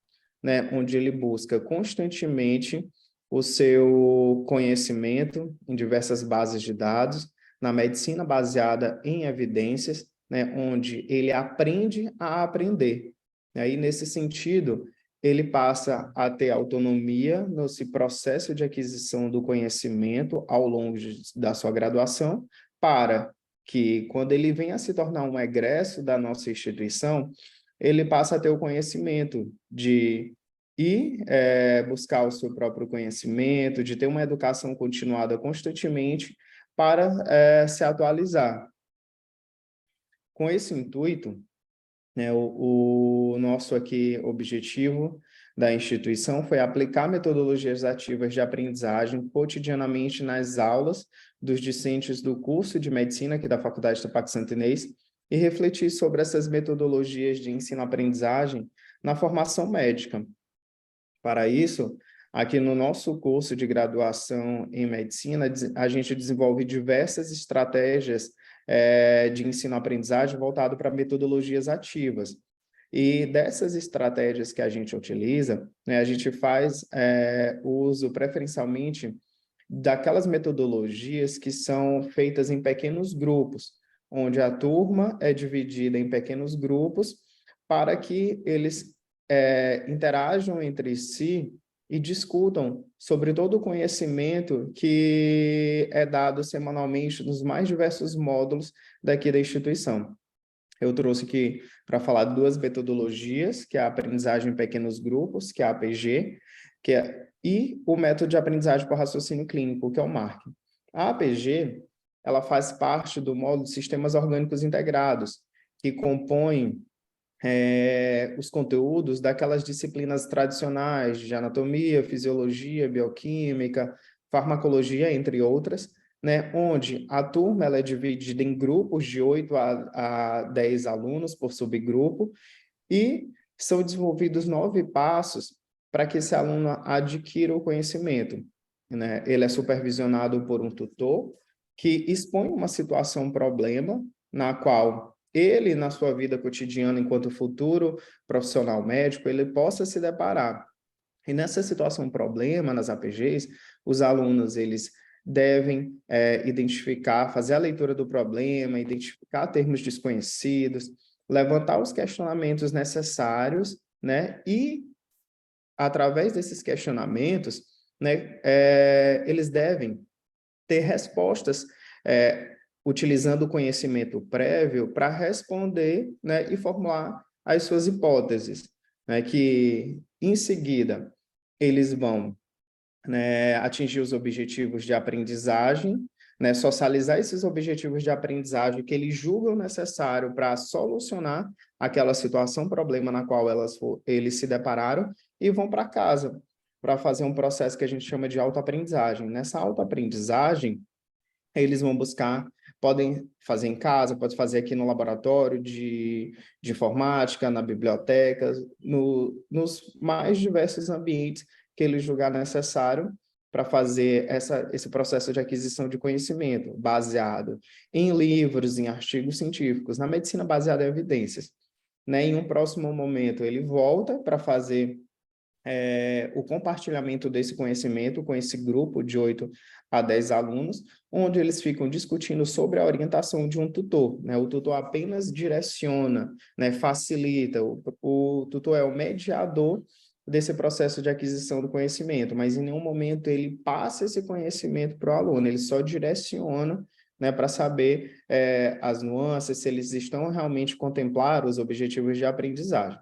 né, onde ele busca constantemente o seu conhecimento em diversas bases de dados, na medicina baseada em evidências, né, onde ele aprende a aprender. E nesse sentido, ele passa a ter autonomia nesse processo de aquisição do conhecimento ao longo da sua graduação, para que, quando ele venha a se tornar um egresso da nossa instituição, ele passa a ter o conhecimento de ir buscar o seu próprio conhecimento, de ter uma educação continuada constantemente para se atualizar. Com esse intuito, né, o nosso aqui objetivo da instituição foi aplicar metodologias ativas de aprendizagem cotidianamente nas aulas dos discentes do curso de medicina aqui da Faculdade ITEPAC Santa Inês e refletir sobre essas metodologias de ensino-aprendizagem na formação médica. Para isso, aqui no nosso curso de graduação em medicina, a gente desenvolve diversas estratégias de ensino-aprendizagem voltado para metodologias ativas. E dessas estratégias que a gente utiliza, né, a gente faz uso preferencialmente daquelas metodologias que são feitas em pequenos grupos, onde a turma é dividida em pequenos grupos para que eles interajam entre si e discutam sobre todo o conhecimento que é dado semanalmente nos mais diversos módulos daqui da instituição. Eu trouxe aqui para falar de duas metodologias, que é a aprendizagem em pequenos grupos, que é a APG, e o método de aprendizagem por raciocínio clínico, que é o MARC. A APG, ela faz parte do módulo de sistemas orgânicos integrados, que compõe os conteúdos daquelas disciplinas tradicionais de anatomia, fisiologia, bioquímica, farmacologia, entre outras, né, onde a turma ela é dividida em grupos de 8 a 10 alunos por subgrupo e são desenvolvidos 9 passos para que esse aluno adquira o conhecimento, né? Ele é supervisionado por um tutor que expõe uma situação, problema, na qual ele, na sua vida cotidiana, enquanto futuro profissional médico, ele possa se deparar. E nessa situação problema, nas APGs, os alunos, eles devem identificar, fazer a leitura do problema, identificar termos desconhecidos, levantar os questionamentos necessários, né? E, através desses questionamentos, né, eles devem ter respostas utilizando o conhecimento prévio para responder, né, e formular as suas hipóteses. né, que, em seguida, eles vão, né, atingir os objetivos de aprendizagem, né, socializar esses objetivos de aprendizagem que eles julgam necessário para solucionar aquela situação, problema na qual eles se depararam, e vão para casa para fazer um processo que a gente chama de autoaprendizagem. Nessa autoaprendizagem, eles vão buscar, podem fazer em casa, pode fazer aqui no laboratório de informática, na biblioteca, nos mais diversos ambientes que ele julgar necessário para fazer esse processo de aquisição de conhecimento, baseado em livros, em artigos científicos, na medicina baseada em evidências. Né? Em um próximo momento, ele volta para fazer o compartilhamento desse conhecimento com esse grupo de 8 a 10 alunos, onde eles ficam discutindo sobre a orientação de um tutor. Né? O tutor apenas direciona, né? Facilita, o tutor é o mediador desse processo de aquisição do conhecimento, mas em nenhum momento ele passa esse conhecimento para o aluno, ele só direciona, né, para saber as nuances, se eles estão realmente contemplando os objetivos de aprendizagem.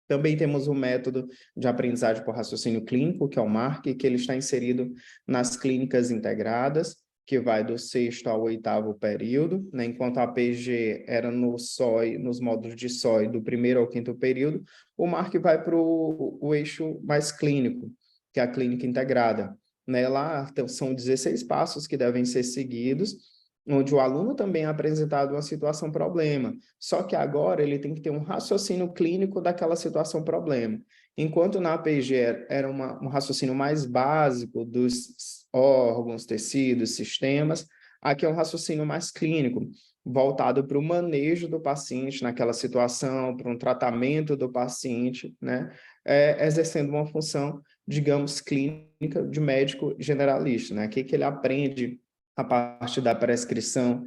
Também temos o método de aprendizagem por raciocínio clínico, que é o MARC, que ele está inserido nas clínicas integradas, que vai do 6º ao 8º período, né? Enquanto a APG era no SOI, nos módulos de SOI, do 1º ao 5º período, o MARC vai para o eixo mais clínico, que é a clínica integrada. Né? Lá são 16 passos que devem ser seguidos, onde o aluno também é apresentado uma situação problema, só que agora ele tem que ter um raciocínio clínico daquela situação problema. Enquanto na APG era um raciocínio mais básico dos órgãos, tecidos, sistemas, aqui é um raciocínio mais clínico, voltado para o manejo do paciente naquela situação, para um tratamento do paciente, né? Exercendo uma função, digamos, clínica de médico generalista, né? Aqui que ele aprende a parte da prescrição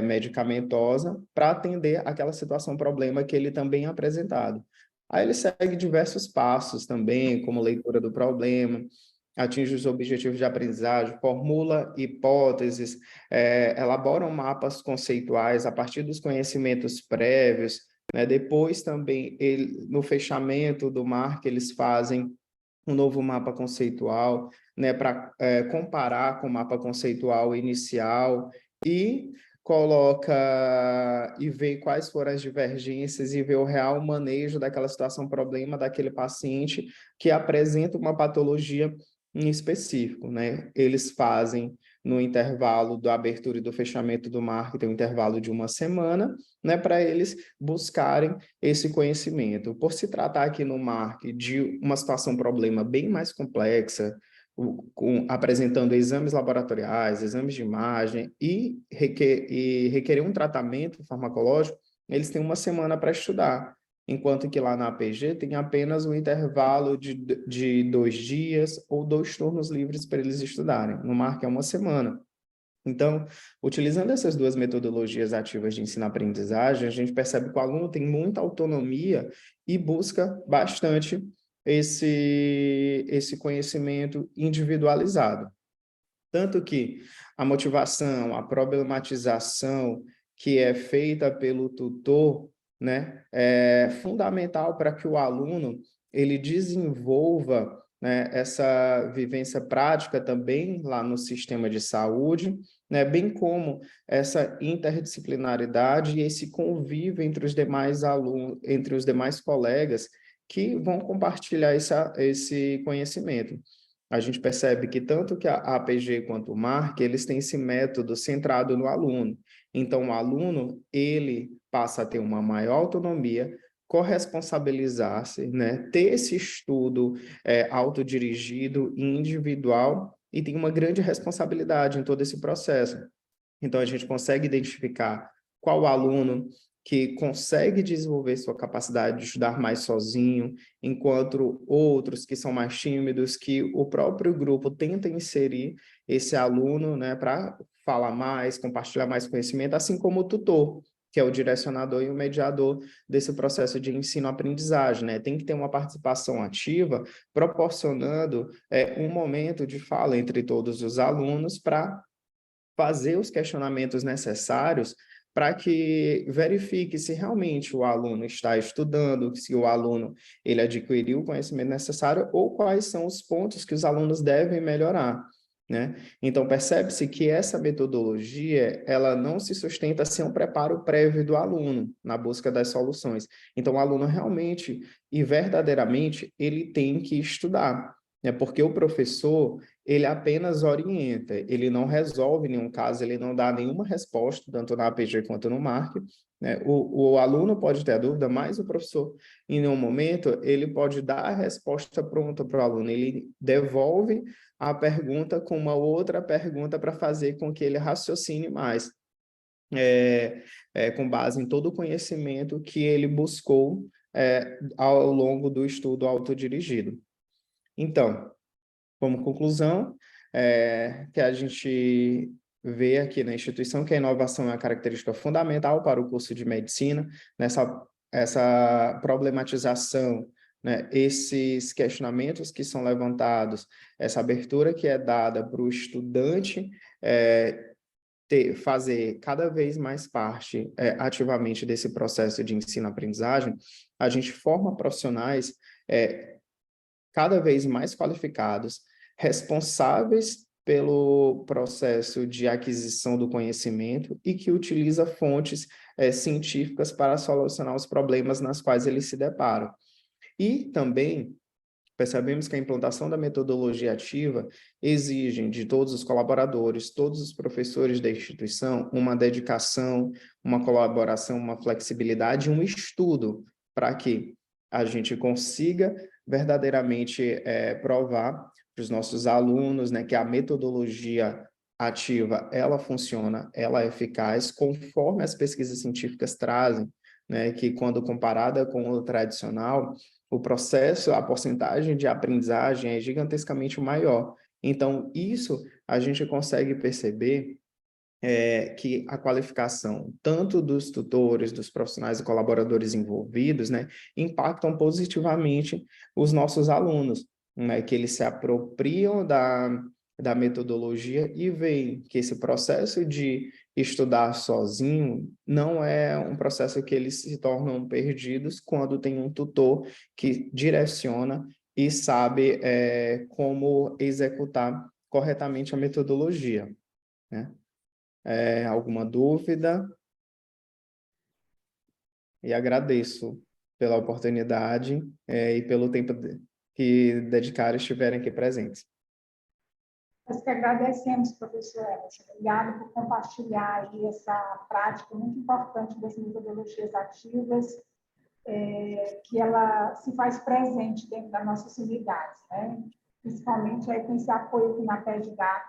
medicamentosa para atender aquela situação, problema que ele também é apresentado. Aí ele segue diversos passos também, como leitura do problema, atinge os objetivos de aprendizagem, formula hipóteses, elaboram mapas conceituais a partir dos conhecimentos prévios, né? Depois também, no fechamento do MARC, eles fazem um novo mapa conceitual, né, para comparar com o mapa conceitual inicial e coloca e vê quais foram as divergências e vê o real manejo daquela situação, problema daquele paciente que apresenta uma patologia em específico, né? Eles fazem no intervalo da abertura e do fechamento do MARC, tem um intervalo de 1 semana, né, para eles buscarem esse conhecimento. Por se tratar aqui no MARC de uma situação, problema bem mais complexa, apresentando exames laboratoriais, exames de imagem e requerer um tratamento farmacológico, eles têm 1 semana para estudar, enquanto que lá na APG tem apenas um intervalo de 2 dias ou 2 turnos livres para eles estudarem. No MARC é 1 semana. Então, utilizando essas duas metodologias ativas de ensino-aprendizagem, a gente percebe que o aluno tem muita autonomia e busca bastante esse conhecimento individualizado. Tanto que a motivação, a problematização que é feita pelo tutor, né, é fundamental para que o aluno ele desenvolva, né, essa vivência prática também lá no sistema de saúde, né, bem como essa interdisciplinaridade e esse convívio entre os demais alunos, entre os demais colegas que vão compartilhar esse conhecimento. A gente percebe que tanto que a APG quanto o MARC, eles têm esse método centrado no aluno. Então, o aluno, ele passa a ter uma maior autonomia, corresponsabilizar-se, né? Ter esse estudo autodirigido e individual e tem uma grande responsabilidade em todo esse processo. Então, a gente consegue identificar qual aluno que consegue desenvolver sua capacidade de estudar mais sozinho, enquanto outros que são mais tímidos, que o próprio grupo tenta inserir esse aluno, né, para falar mais, compartilhar mais conhecimento, assim como o tutor, que é o direcionador e o mediador desse processo de ensino-aprendizagem, né? Tem que ter uma participação ativa, proporcionando um momento de fala entre todos os alunos para fazer os questionamentos necessários para que verifique se realmente o aluno está estudando, se o aluno ele adquiriu o conhecimento necessário ou quais são os pontos que os alunos devem melhorar, né? Então, percebe-se que essa metodologia, ela não se sustenta sem um preparo prévio do aluno na busca das soluções. Então, o aluno realmente e verdadeiramente, ele tem que estudar, né? Porque o professor, ele apenas orienta, ele não resolve nenhum caso, ele não dá nenhuma resposta, tanto na APG quanto no MARC, né? O aluno pode ter a dúvida, mas o professor, em nenhum momento, ele pode dar a resposta pronta para o aluno, ele devolve a pergunta com uma outra pergunta para fazer com que ele raciocine mais, com base em todo o conhecimento que ele buscou ao longo do estudo autodirigido. Então, como conclusão, que a gente vê aqui na instituição que a inovação é uma característica fundamental para o curso de medicina, essa problematização, né, esses questionamentos que são levantados, essa abertura que é dada para o estudante fazer cada vez mais parte ativamente desse processo de ensino-aprendizagem, a gente forma profissionais cada vez mais qualificados, responsáveis pelo processo de aquisição do conhecimento e que utiliza fontes científicas para solucionar os problemas nas quais eles se deparam. E também percebemos que a implantação da metodologia ativa exige de todos os colaboradores, todos os professores da instituição, uma dedicação, uma colaboração, uma flexibilidade, um estudo para que a gente consiga verdadeiramente provar para os nossos alunos, né, que a metodologia ativa, ela funciona, ela é eficaz, conforme as pesquisas científicas trazem, né, que quando comparada com o tradicional, o processo, a porcentagem de aprendizagem é gigantescamente maior. Então, isso a gente consegue perceber que a qualificação, tanto dos tutores, dos profissionais e colaboradores envolvidos, né, impactam positivamente os nossos alunos, né, que eles se apropriam da metodologia e veem que esse processo de estudar sozinho não é um processo que eles se tornam perdidos quando tem um tutor que direciona e sabe como executar corretamente a metodologia, né? Alguma dúvida? E agradeço pela oportunidade e pelo tempo que dedicaram e estiverem aqui presentes. Nós que agradecemos, professor Emerson. Obrigada por compartilhar aí essa prática muito importante das metodologias ativas, que ela se faz presente dentro das nossas unidades, né? Principalmente aí com esse apoio que a NAPED dá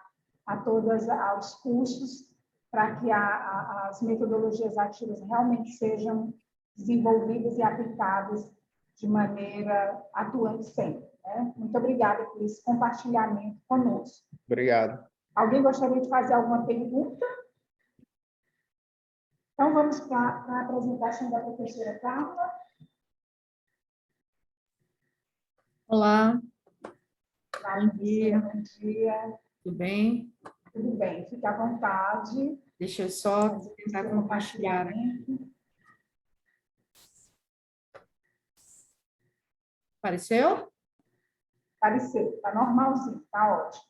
aos cursos, para que as metodologias ativas realmente sejam desenvolvidas e aplicadas de maneira atuante sempre, né? Muito obrigada por esse compartilhamento conosco. Obrigado. Alguém gostaria de fazer alguma pergunta? Então, vamos para a apresentação da professora Carla. Olá. Bom dia. Bom dia. Tudo bem? Tudo bem, fique à vontade. Deixa eu só tentar compartilhar. Apareceu? Apareceu, está normalzinho, está ótimo.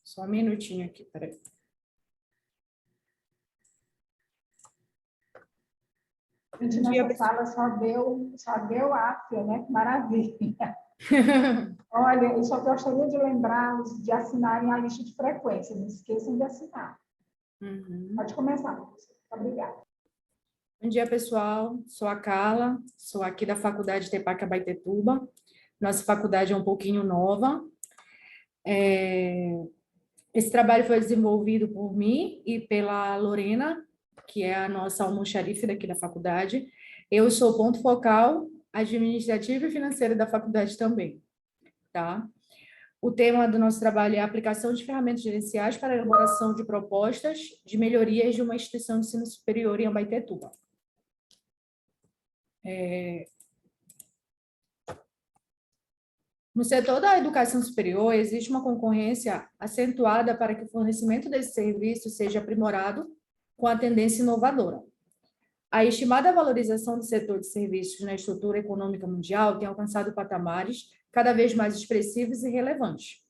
Só um minutinho aqui, peraí. Gente, nessa sala só deu África, né? Que maravilha. Olha, eu só gostaria de lembrá-los de assinarem a lista de frequência. Não esqueçam de assinar. Pode começar, professor. Obrigada. Bom dia, pessoal. Sou a Carla, sou aqui da Faculdade Tepac Abaetetuba. Nossa faculdade é um pouquinho nova. Esse trabalho foi desenvolvido por mim e pela Lorena, que é a nossa almoxarife daqui da faculdade. Eu sou ponto focal administrativo e financeiro da faculdade também, tá? O tema do nosso trabalho é a aplicação de ferramentas gerenciais para a elaboração de propostas de melhorias de uma instituição de ensino superior em Abaetetuba. No setor da educação superior, existe uma concorrência acentuada para que o fornecimento desse serviço seja aprimorado com a tendência inovadora. A estimada valorização do setor de serviços na estrutura econômica mundial tem alcançado patamares cada vez mais expressivos e relevantes.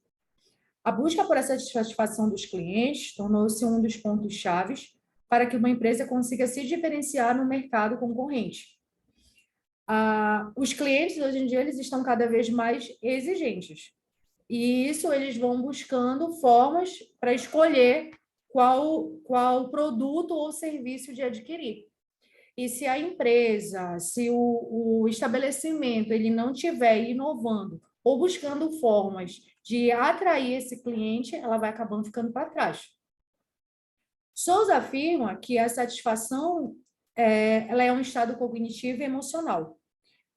A busca por essa satisfação dos clientes tornou-se um dos pontos chaves para que uma empresa consiga se diferenciar no mercado concorrente. Os clientes, hoje em dia, eles estão cada vez mais exigentes. E isso eles vão buscando formas para escolher qual produto ou serviço de adquirir. E se a empresa, se o estabelecimento ele não estiver inovando ou buscando formas de atrair esse cliente, ela vai acabando ficando para trás. Souza afirma que a satisfação ela é um estado cognitivo e emocional,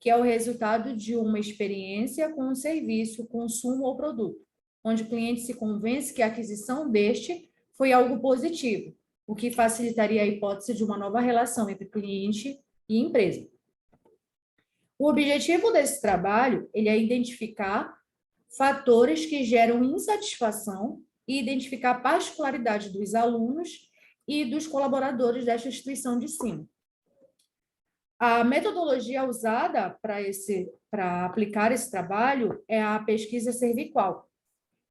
que é o resultado de uma experiência com um serviço, consumo ou produto, onde o cliente se convence que a aquisição deste foi algo positivo, o que facilitaria a hipótese de uma nova relação entre cliente e empresa. O objetivo desse trabalho ele é identificar fatores que geram insatisfação e identificar a particularidade dos alunos e dos colaboradores desta instituição de ensino. A metodologia usada para aplicar esse trabalho é a pesquisa cervical,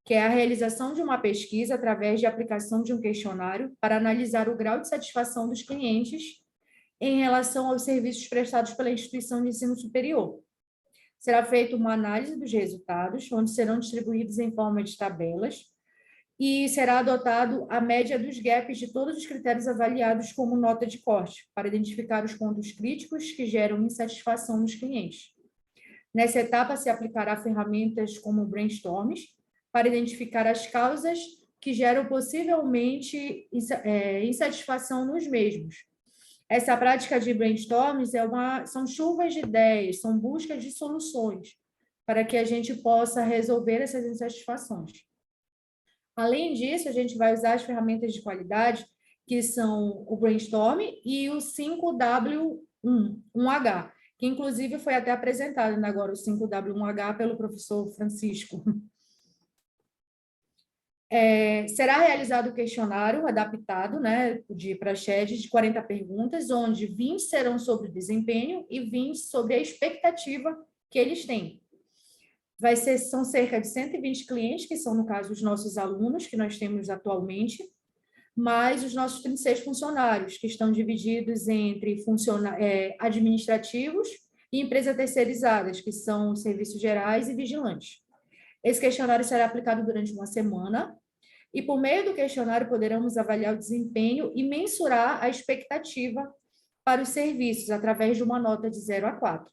que é a realização de uma pesquisa através de aplicação de um questionário para analisar o grau de satisfação dos clientes em relação aos serviços prestados pela instituição de ensino superior. Será feita uma análise dos resultados, onde serão distribuídos em forma de tabelas, e será adotado a média dos gaps de todos os critérios avaliados como nota de corte, para identificar os pontos críticos que geram insatisfação nos clientes. Nessa etapa, se aplicará ferramentas como brainstorms, para identificar as causas que geram possivelmente insatisfação nos mesmos. Essa prática de brainstorms são chuvas de ideias, são buscas de soluções, para que a gente possa resolver essas insatisfações. Além disso, a gente vai usar as ferramentas de qualidade, que são o brainstorm e o 5W1H, que inclusive foi até apresentado agora, o 5W1H, pelo professor Francisco. Será realizado o questionário adaptado, né, para SHED de 40 perguntas, onde 20 serão sobre o desempenho e 20 sobre a expectativa que eles têm. São cerca de 120 clientes, que são, no caso, os nossos alunos, que nós temos atualmente, mais os nossos 36 funcionários, que estão divididos entre administrativos e empresas terceirizadas, que são serviços gerais e vigilantes. Esse questionário será aplicado durante uma semana, e por meio do questionário poderemos avaliar o desempenho e mensurar a expectativa para os serviços, através de uma nota de 0 a 4.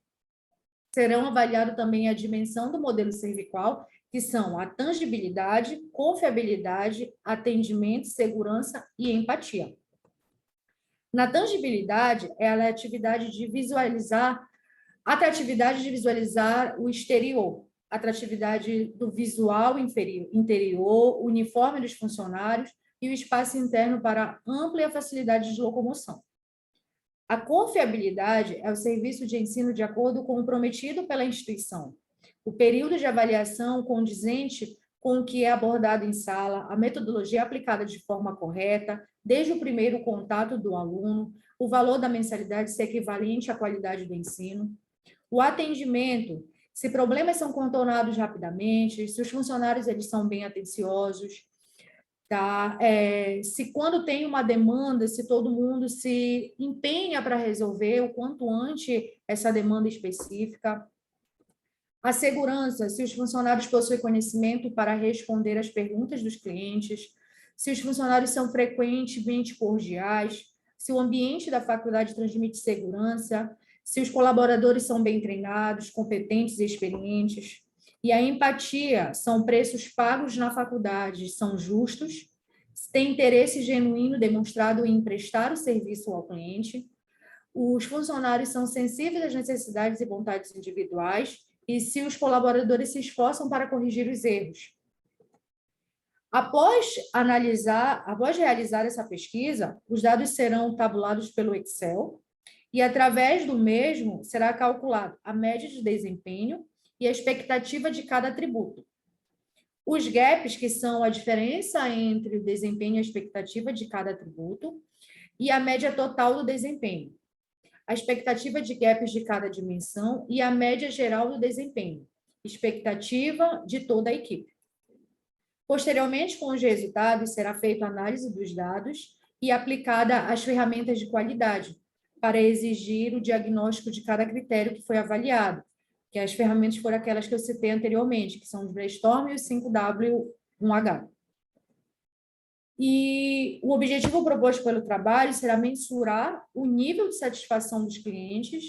Serão avaliados também a dimensão do modelo cervical, que são a tangibilidade, confiabilidade, atendimento, segurança e empatia. Na tangibilidade, ela é a atratividade de visualizar o exterior, atratividade do visual interior, o uniforme dos funcionários e o espaço interno para ampla facilidade de locomoção. A confiabilidade é o serviço de ensino de acordo com o prometido pela instituição. O período de avaliação condizente com o que é abordado em sala, a metodologia aplicada de forma correta, desde o primeiro contato do aluno, o valor da mensalidade ser equivalente à qualidade do ensino, o atendimento, se problemas são contornados rapidamente, se os funcionários eles são bem atenciosos, tá? Se quando tem uma demanda, se todo mundo se empenha para resolver o quanto antes essa demanda específica. A segurança, se os funcionários possuem conhecimento para responder às perguntas dos clientes, se os funcionários são frequentemente cordiais, se o ambiente da faculdade transmite segurança, se os colaboradores são bem treinados, competentes e experientes. E a empatia, são preços pagos na faculdade, são justos, tem interesse genuíno demonstrado em prestar o serviço ao cliente, os funcionários são sensíveis às necessidades e vontades individuais, e se os colaboradores se esforçam para corrigir os erros. Após realizar essa pesquisa, os dados serão tabulados pelo Excel, e através do mesmo será calculado a média de desempenho e a expectativa de cada atributo. Os gaps, que são a diferença entre o desempenho e a expectativa de cada atributo, e a média total do desempenho, a expectativa de gaps de cada dimensão e a média geral do desempenho, expectativa de toda a equipe. Posteriormente, com os resultados, será feita a análise dos dados e aplicada as ferramentas de qualidade para exigir o diagnóstico de cada critério que foi avaliado, que as ferramentas foram aquelas que eu citei anteriormente, que são os Brainstorm e os 5W1H. E o objetivo proposto pelo trabalho será mensurar o nível de satisfação dos clientes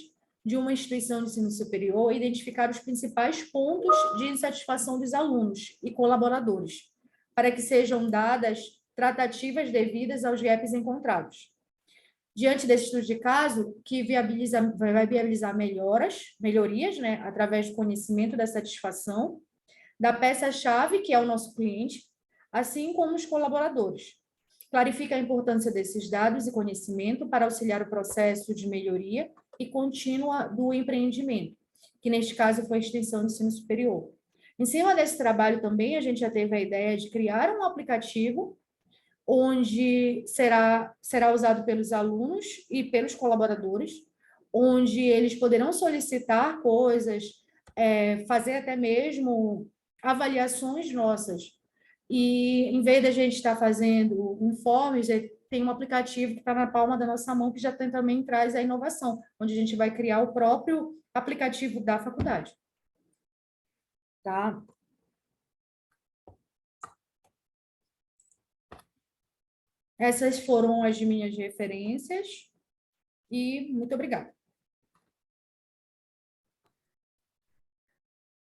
de uma instituição de ensino superior e identificar os principais pontos de insatisfação dos alunos e colaboradores, para que sejam dadas tratativas devidas aos gaps encontrados. Diante desse estudo de caso, que vai viabilizar melhorias, né, através do conhecimento da satisfação, da peça-chave, que é o nosso cliente, assim como os colaboradores. Clarifica a importância desses dados e conhecimento para auxiliar o processo de melhoria e contínua do empreendimento, que neste caso foi a extensão do ensino superior. Em cima desse trabalho também, a gente já teve a ideia de criar um aplicativo onde será usado pelos alunos e pelos colaboradores, onde eles poderão solicitar coisas, fazer até mesmo avaliações nossas. E, em vez de a gente estar fazendo informes, tem um aplicativo que está na palma da nossa mão, que já também traz a inovação, onde a gente vai criar o próprio aplicativo da faculdade. Tá? Essas foram as minhas referências e muito obrigada.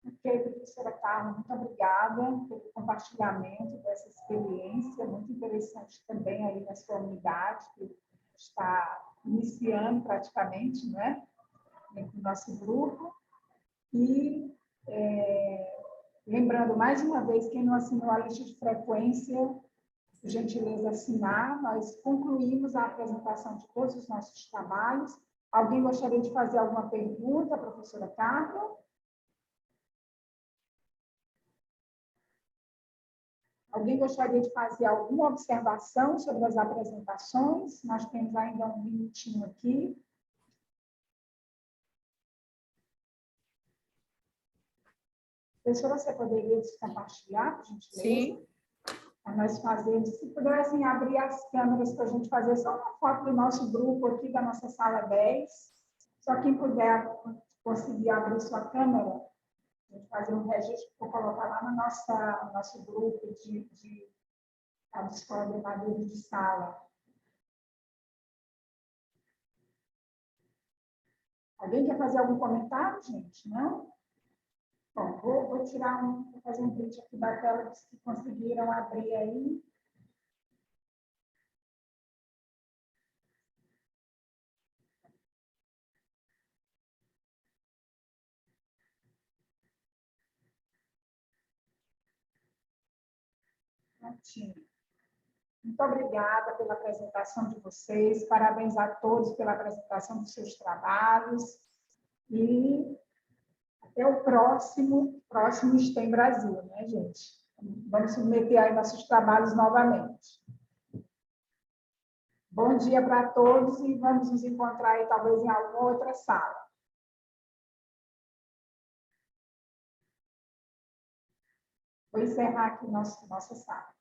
Ok, professora Carla, muito obrigada pelo compartilhamento dessa experiência, muito interessante também aí na sua unidade, que está iniciando praticamente, né, no nosso grupo. E lembrando mais uma vez, quem não assinou a lista de frequência, por gentileza assinar, nós concluímos a apresentação de todos os nossos trabalhos. Alguém gostaria de fazer alguma pergunta, professora Carla? Alguém gostaria de fazer alguma observação sobre as apresentações? Nós temos ainda um minutinho aqui. Professora, você poderia compartilhar, por gentileza? Sim. Para nós fazermos, se pudessem abrir as câmeras para a gente fazer só uma foto do nosso grupo aqui, da nossa sala 10. Só quem puder conseguir abrir sua câmera, a gente fazer um registro para colocar lá no nosso grupo dos coordenadores de sala. Alguém quer fazer algum comentário, gente? Não? Bom, vou tirar vou fazer um print aqui da tela dos que conseguiram abrir aí. Muito obrigada pela apresentação de vocês, parabéns a todos pela apresentação dos seus trabalhos e até o próximo STEM Brasil, né, gente? Vamos submeter aí nossos trabalhos novamente. Bom dia para todos e vamos nos encontrar aí talvez em alguma outra sala. Vou encerrar aqui nossa sala.